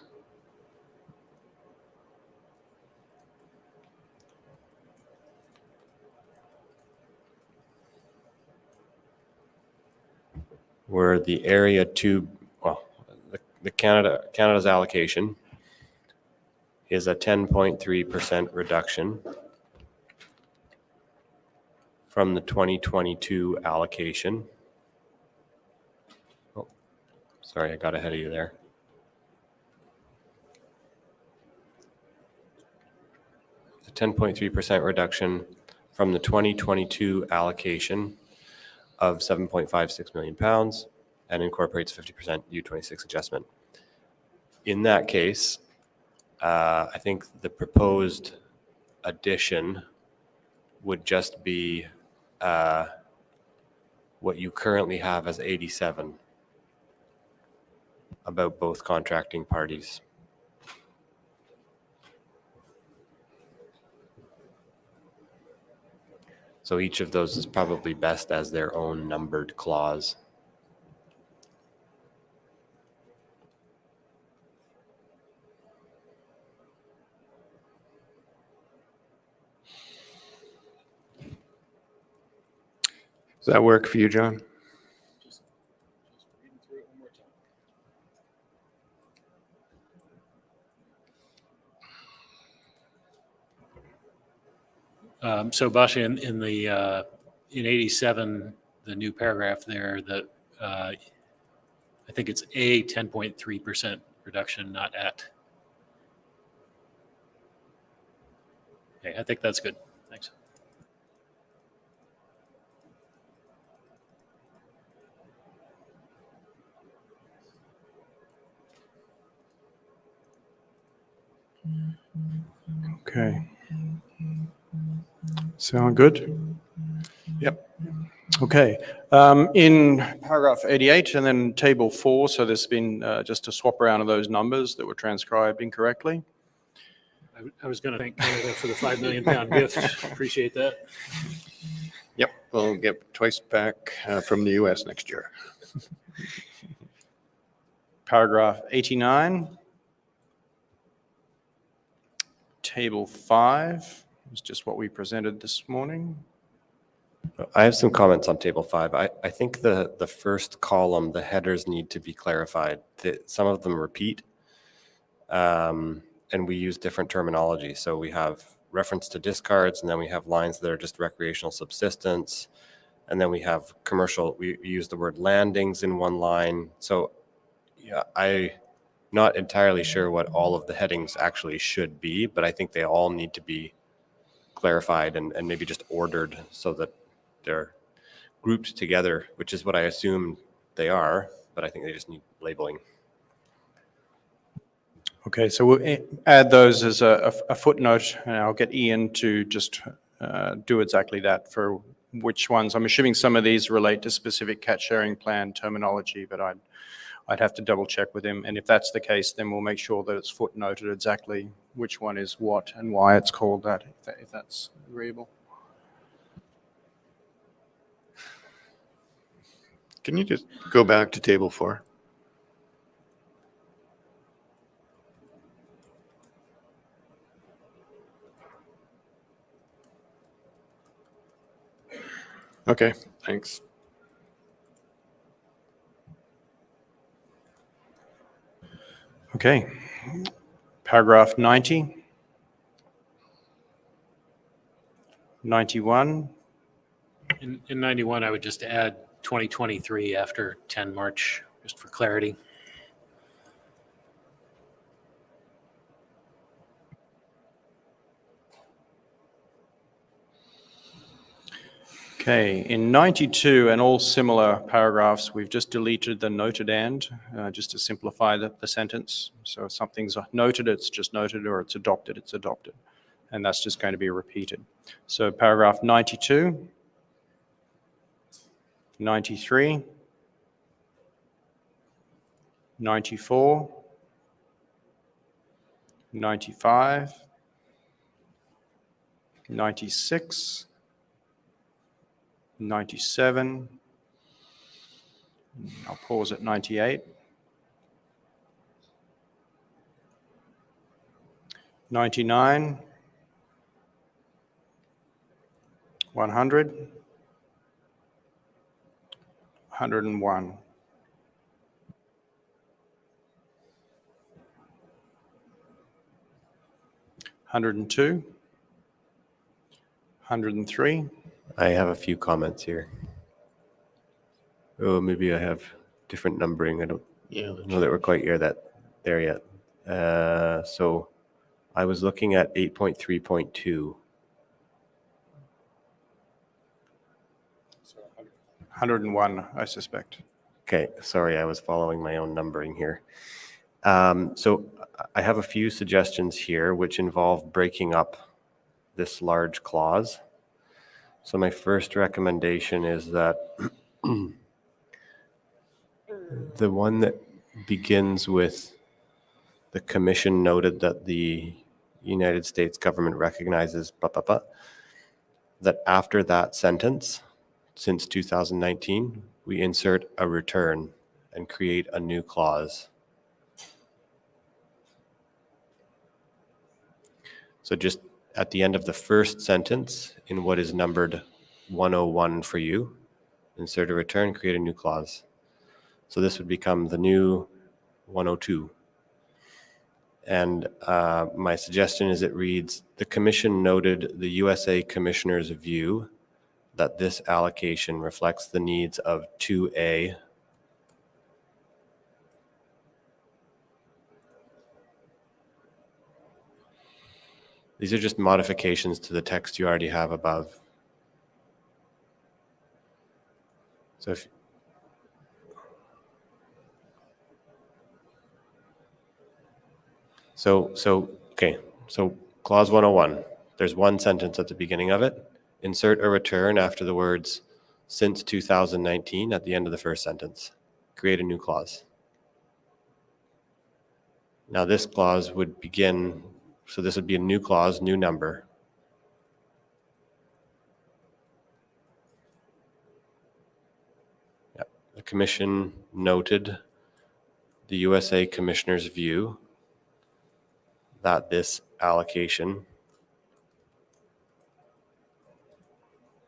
Where the area 2, well, the Canada's allocation is a 10.3% reduction from the 2022 allocation. Oh, sorry, I got ahead of you there. It's a 10.3% reduction from the 2022 allocation of 7.56 million pounds and incorporates 50% U26 adjustment. In that case, I think the proposed addition would just be what you currently have as 87 about both contracting parties. So each of those is probably best as their own numbered clause. Does that work for you, John? Just reading through it one more time. So Basha, in 87, the new paragraph there, I think it's a 10.3% reduction, not at. Okay, I think that's good. Thanks. Okay. Sound good? Yep. Okay. In paragraph 88 and then table 4, so there's been just a swap around of those numbers that were transcribed incorrectly. I was going to thank Canada for the £5 million gift. Appreciate that. Yep. We'll get twice back from the US next year. Paragraph 89. Table 5 is just what we presented this morning. I have some comments on table 5. I think the first column, the headers need to be clarified. Some of them repeat, and we use different terminology. So we have reference to discards, and then we have lines that are just recreational subsistence. And then we have commercial, we use the word landings in one line. So yeah, I'm not entirely sure what all of the headings actually should be, but I think they all need to be clarified and maybe just ordered so that they're grouped together, which is what I assume they are, but I think they just need labeling. Okay, so we'll add those as a footnote, and I'll get Ian to just do exactly that for which ones. I'm assuming some of these relate to specific cat sharing plan terminology, but I'd have to double check with him. And if that's the case, then we'll make sure that it's footnoted exactly which one is what and why it's called that, if that's agreeable. Can you just go back to table 4? Okay, thanks. Okay, paragraph 90, 91. In 91, I would just add 2023 after 10 March, just for clarity. Okay, in 92 and all similar paragraphs, we've just deleted the noted and, just to simplify the sentence. So if something's noted, it's just noted, or it's adopted, it's adopted. And that's just going to be repeated. So paragraph 92, 93, 94, 95, 96, 97, I'll pause at 98, 99, 100, 101, 102, 103, I have a few comments here. Oh, maybe I have different numbering. I don't know that we're quite there yet. So I was looking at 8.3.2. 101, I suspect. Okay, sorry, I was following my own numbering here. So I have a few suggestions here which involve breaking up this large clause. So my first recommendation is that the one that begins with the commission noted that the United States government recognizes blah, blah, blah. that after that sentence, since 2019, we insert a return and create a new clause. So just at the end of the first sentence in what is numbered 101 for you, insert a return, create a new clause. So this would become the new 102. And my suggestion is it reads, the Commission noted the USA Commissioner's view that this allocation reflects the needs of 2A These are just modifications to the text you already have above. So if okay, so clause 101, there's one sentence at the beginning of it. Insert a return after the words since 2019 at the end of the first sentence. Create a new clause. Now this clause would begin, so this would be a new clause, new number. Yep. The Commission noted the USA Commissioner's view that this allocation,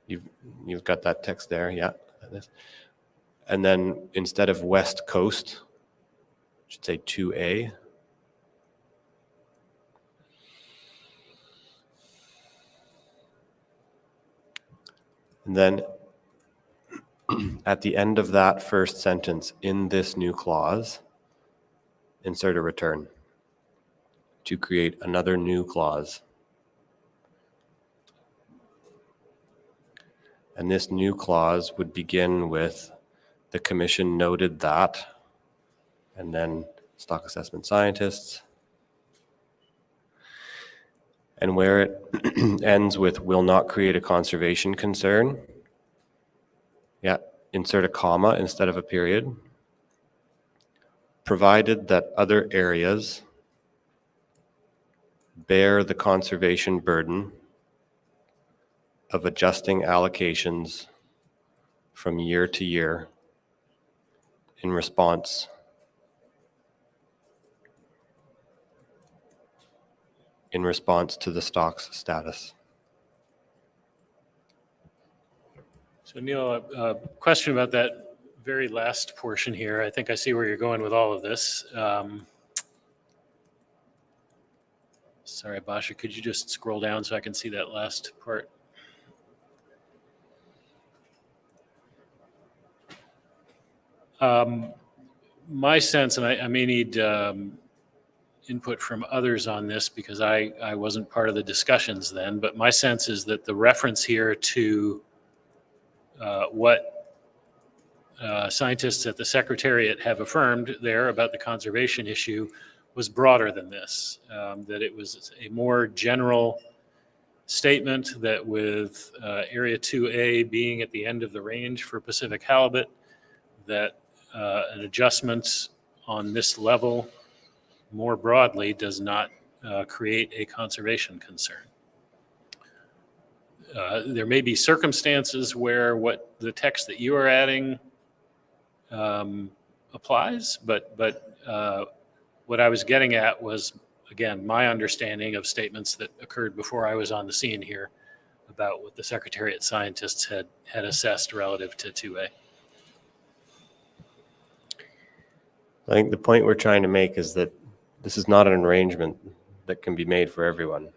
you've got that text there, yeah. And then instead of West Coast, I should say 2A. And then at the end of that first sentence in this new clause, insert a return to create another new clause. And this new clause would begin with the Commission noted that, and then stock assessment scientists. And where it ends with will not create a conservation concern, yeah, insert a comma instead of a period. Provided that other areas bear the conservation burden of adjusting allocations from year to year in response to the stock's status. So Neil, a question about that very last portion here. I think I see where you're going with all of this. Sorry, Basha, could you just scroll down so I can see that last part? My sense, and I may need input from others on this because I wasn't part of the discussions then, but my sense is that the reference here to what scientists at the Secretariat have affirmed there about the conservation issue was broader than this, that it was a more general statement that with Area 2A being at the end of the range for Pacific halibut, that an adjustment on this level more broadly does not create a conservation concern. There may be circumstances where what the text that you are adding applies, but what I was getting at was, again, my understanding of statements that occurred before I was on the scene here about what the Secretariat scientists had assessed relative to 2A. I think the point we're trying to make is that this is not an arrangement that can be made for everyone.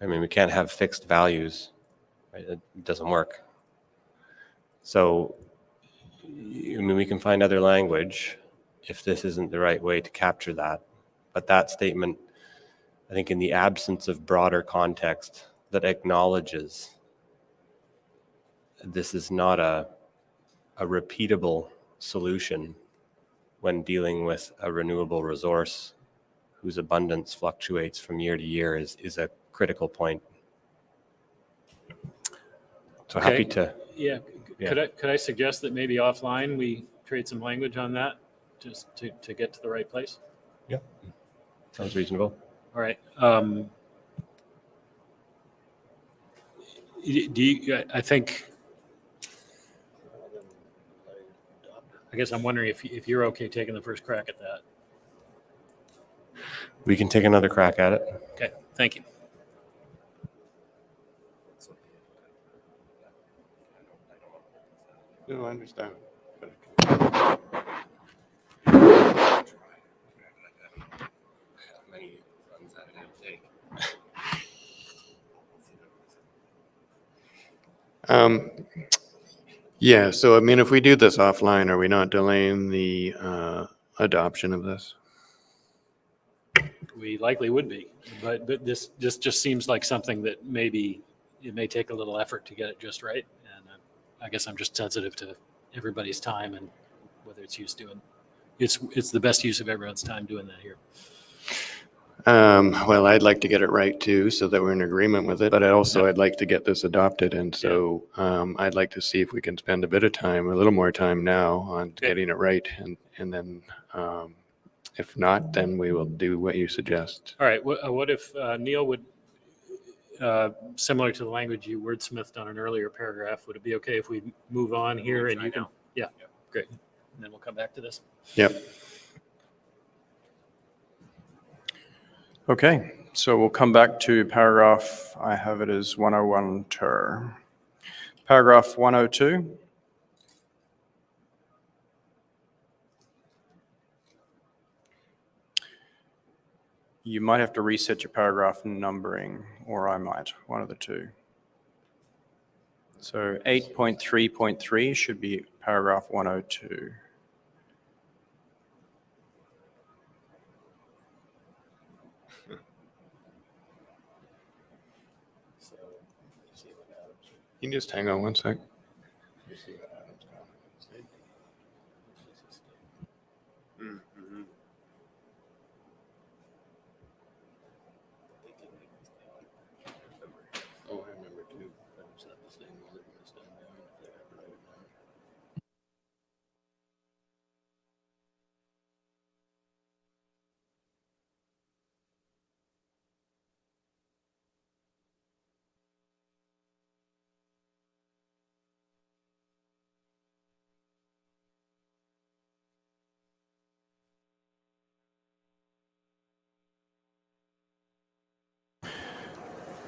I mean, we can't have fixed values, right? It doesn't work. So, I mean, we can find other language if this isn't the right way to capture that. But that statement, I think in the absence of broader context that acknowledges this is not a repeatable solution when dealing with a renewable resource whose abundance fluctuates from year to year is a critical point. So Okay. happy to. Yeah. Could I suggest that maybe offline we trade some language on that just to get to the right place? Yeah. Sounds reasonable. All right. Do you, I think, I guess I'm wondering if you're okay taking the first crack at that. We can take another crack at it. Okay, thank you. No, I understand. Yeah, so I mean, if we do this offline, are we not delaying the adoption of this? We likely would be, but this just seems like something that maybe it may take a little effort to get it just right. And I guess I'm just sensitive to everybody's time and whether it's used doing. It's the best use of everyone's time doing that here. Well, I'd like to get it right too, so that we're in agreement with it, but I'd like to get this adopted. And so I'd like to see if we can spend a bit of time, a little more time now on getting it right. And then if not, then we will do what you suggest. All right. What if Neil would, similar to the language you wordsmithed on an earlier paragraph, would it be okay if we move on here and you can? Yeah, great. And then we'll come back to this. Yep. Okay, so we'll come back to paragraph, I have it as 101 ter. Paragraph 102. You might have to reset your paragraph numbering, or I might, one of the two. So 8.3.3 should be paragraph 102. You can just hang on one sec. Oh, I remember too.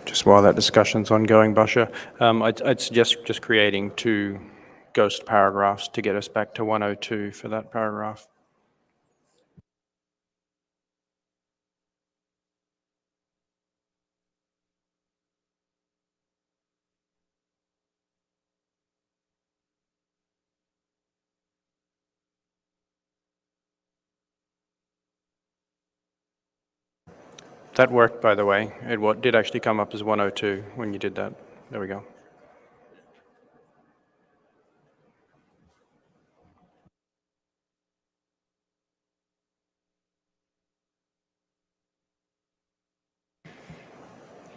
Just while that discussion's ongoing, Basha, I'd suggest just creating 2 ghost paragraphs to get us back to 102 for that paragraph. That worked, by the way. It did actually come up as 102 when you did that. There we go.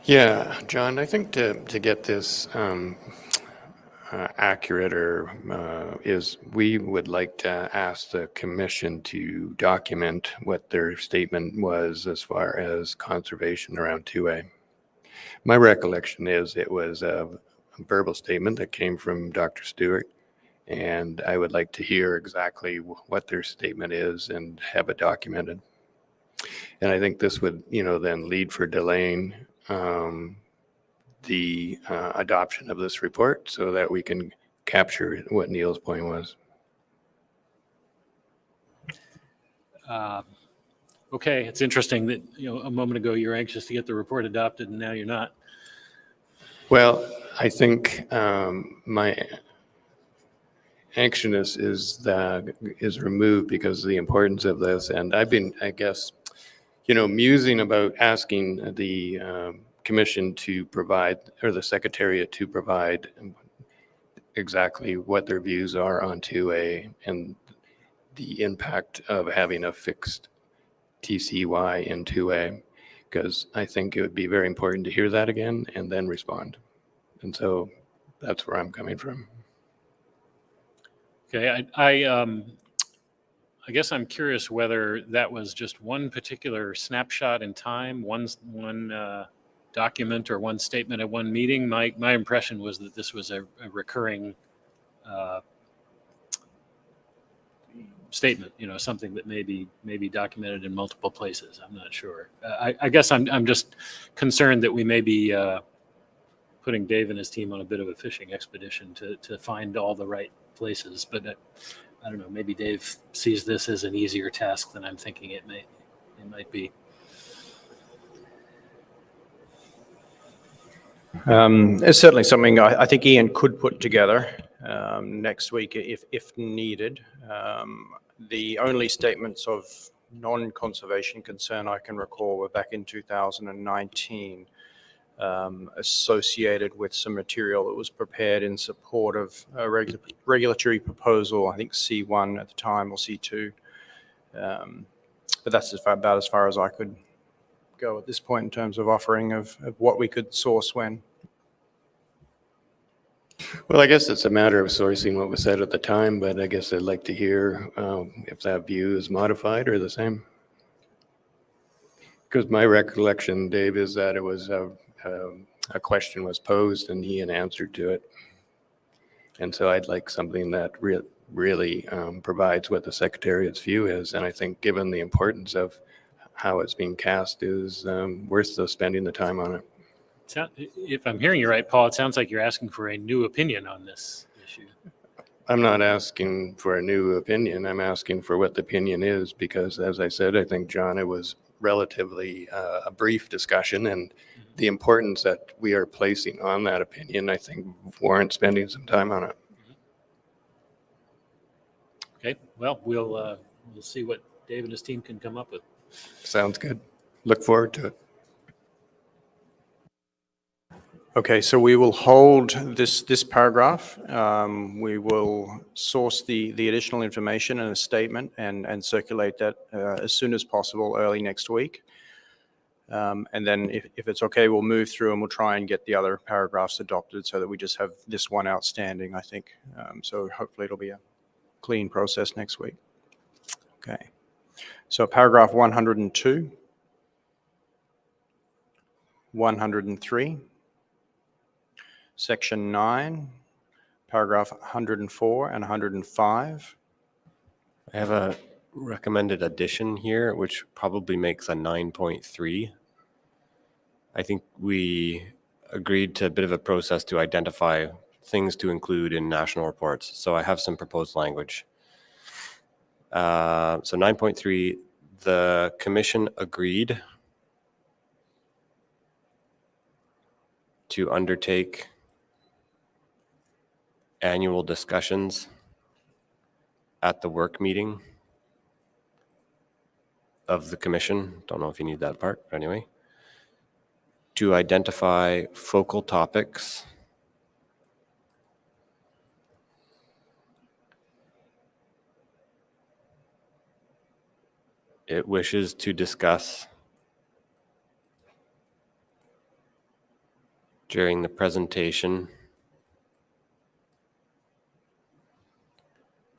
Yeah, John, I think to get this accurate is we would like to ask the commission to document what their statement was as far as conservation around 2A. My recollection is it was a verbal statement that came from Dr. Stewart, and I would like to hear exactly what their statement is and have it documented. And I think this would, then lead for delaying the adoption of this report so that we can capture what Neil's point was. Okay, it's interesting that, a moment ago you were anxious to get the report adopted and now you're not. Well, I think my anxiousness is removed because of the importance of this. And I've been, I guess, musing about asking the commission to provide, or the secretariat to provide exactly what their views are on 2A and the impact of having a fixed TCY in 2A, because I think it would be very important to hear that again and then respond. And so that's where I'm coming from. Okay, I guess I'm curious whether that was just one particular snapshot in time, one document or one statement at one meeting. My impression was that this was a recurring statement, something that may be documented in multiple places. I'm not sure. I guess I'm just concerned that we may be putting Dave and his team on a bit of a fishing expedition to find all the right places. But I don't know, maybe Dave sees this as an easier task than I'm thinking it might be. It's certainly something I think Ian could put together next week if needed. The only statements of non-conservation concern I can recall were back in 2019, associated with some material that was prepared in support of a regulatory proposal, I think C1 at the time or C2. But that's about as far as I could go at this point in terms of offering of what we could source when. Well, I guess it's a matter of sourcing what was said at the time, but I guess I'd like to hear if that view is modified or the same. Because my recollection, Dave, is that it was a question was posed and he an answer to it. And so I'd like something that really provides what the Secretariat's view is. And I think given the importance of how it's being cast is worth spending the time on it. If I'm hearing you right, Paul, it sounds like you're asking for a new opinion on this issue. I'm not asking for a new opinion. I'm asking for what the opinion is, because as I said, I think, John, it was relatively a brief discussion, and the importance that we are placing on that opinion, I think, warrants spending some time on it. Okay, well, we'll see what Dave and his team can come up with. Sounds good. Look forward to it. Okay, so we will hold this paragraph. We will source the additional information in a statement and circulate that as soon as possible early next week. And then if it's okay, we'll move through and we'll try and get the other paragraphs adopted so that we just have this one outstanding, I think. So hopefully it'll be a clean process next week. Okay, so paragraph 102, 103, Section 9, paragraph 104 and 105. I have a recommended addition here, which probably makes a 9.3. I think we agreed to a bit of a process to identify things to include in national reports. So I have some proposed language. So 9.3, the commission agreed to undertake annual discussions at the work meeting of the commission. Don't know if you need that part, but anyway. To identify focal topics it wishes to discuss during the presentation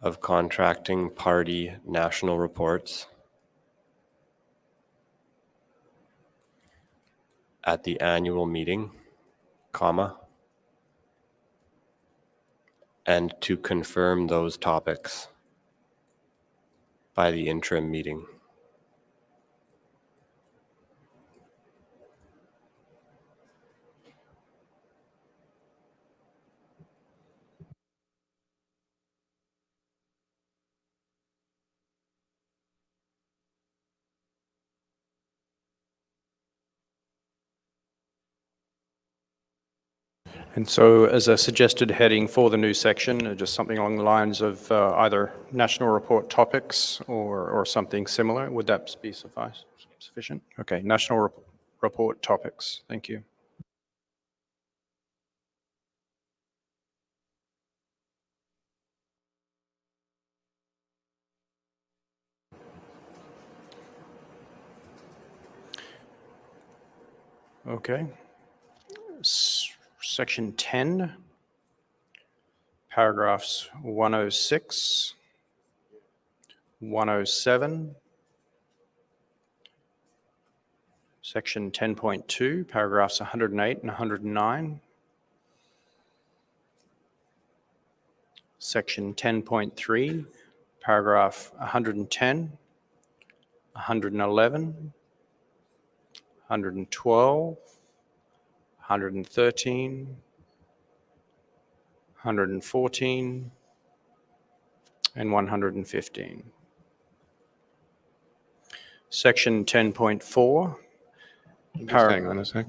of contracting party national reports at the annual meeting, comma, and to confirm those topics by the interim meeting. And so as a suggested heading for the new section, just something along the lines of either national report topics or something similar, would that be sufficient? Okay, national report topics. Thank you. Okay. Section 10, paragraphs 106, 107, Section 10.2, paragraphs 108 and 109. Section 10.3, paragraph 110, 111, 112, 113, 114, and 115. Section 10.4. Just hang on a sec.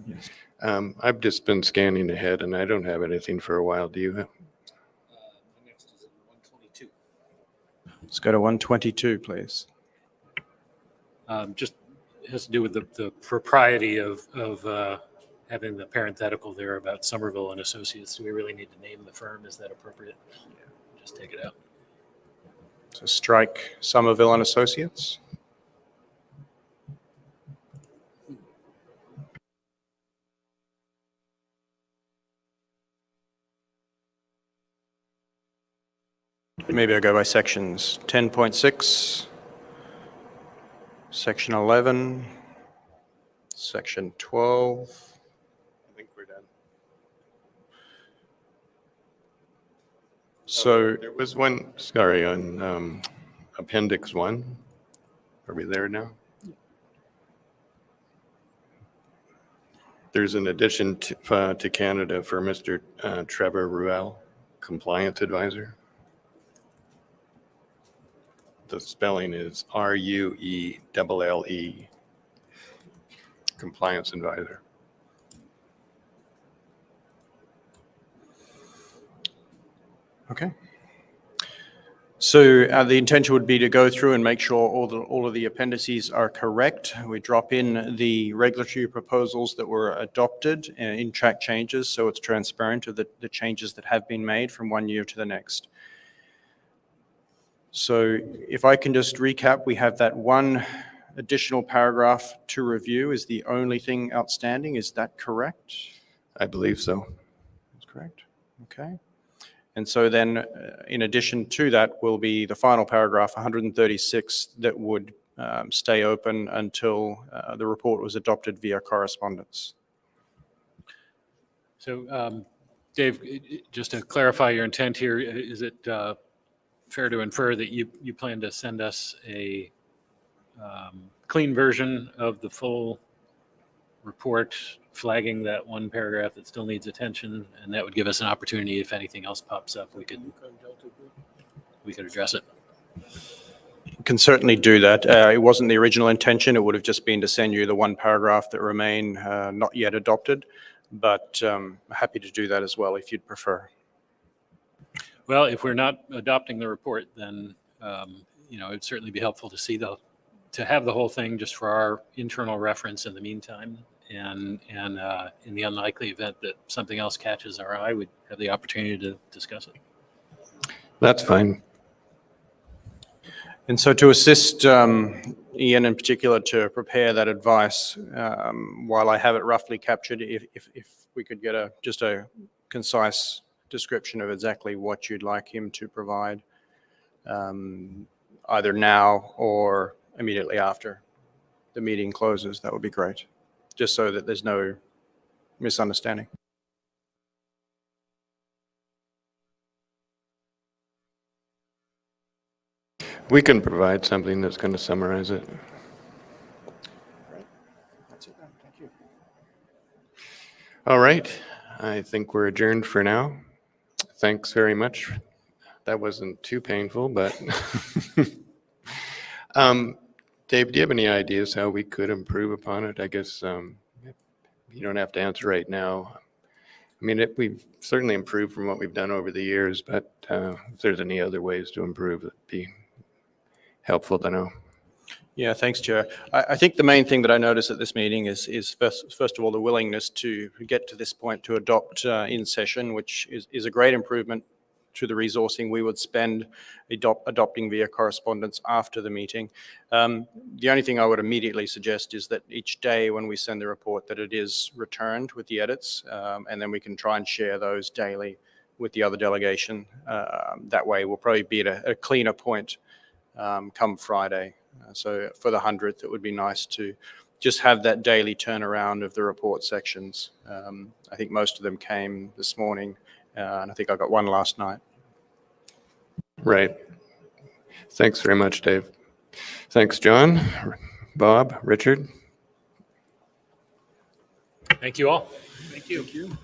I've just been scanning ahead and I don't have anything for a while. Do you have? Next is 122. Let's go to 122, please. Just has to do with the propriety of having the parenthetical there about Somerville and Associates. Do we really need to name the firm? Is that appropriate? Just take it out. So strike Somerville and Associates. Maybe I'll go by sections. 10.6, section 11, section 12. I think we're done. So There was one, sorry, on Appendix 1. Are we there now? There's an addition to Canada for Mr. Trevor Ryall, Compliance Advisor. The spelling is R-U-E-L-L-E, Compliance Advisor. okay. So the intention would be to go through and make sure all of the appendices are correct. We drop in the regulatory proposals that were adopted in track changes, so it's transparent of the changes that have been made from one year to the next. So if I can just recap, we have that one additional paragraph to review is the only thing outstanding. Is that correct? I believe so. That's correct. Okay. And so then, in addition to that, will be the final paragraph, 136, that would stay open until the report was adopted via correspondence. So, Dave, just to clarify your intent here, is it fair to infer that you plan to send us a clean version of the full report, flagging that one paragraph that still needs attention, and that would give us an opportunity, if anything else pops up, we could address it? We can certainly do that. It wasn't the original intention. It would have just been to send you the one paragraph that remain not yet adopted, but happy to do that as well if you'd prefer. Well, if we're not adopting the report, then it'd certainly be helpful to see to have the whole thing just for our internal reference in the meantime. And in the unlikely event that something else catches our eye, we'd have the opportunity to discuss it. That's fine. And so to assist Ian in particular to prepare that advice, while I have it roughly captured, if we could get just a concise description of exactly what you'd like him to provide, either now or immediately after the meeting closes, that would be great, just so that there's no misunderstanding. We can provide something that's going to summarize it. That's it then. Thank you. All right. I think we're adjourned for now. Thanks very much. That wasn't too painful, but Dave, do you have any ideas how we could improve upon it? I guess you don't have to answer right now. I mean, we've certainly improved from what we've done over the years, but if there's any other ways to improve, it'd be helpful to know. Yeah, thanks, Chair. I think the main thing that I noticed at this meeting is first of all, the willingness to get to this point to adopt in session, which is a great improvement to the resourcing we would spend adopting via correspondence after the meeting. The only thing I would immediately suggest is that each day when we send the report that it is returned with the edits, and then we can try and share those daily with the other delegation. That way we'll probably be at a cleaner point come Friday. So for the 100th, it would be nice to just have that daily turnaround of the report sections. I think most of them came this morning, and I think I got one last night. Right. Thanks very much, Dave. Thanks, John, Bob, Richard. Thank you all. Thank you.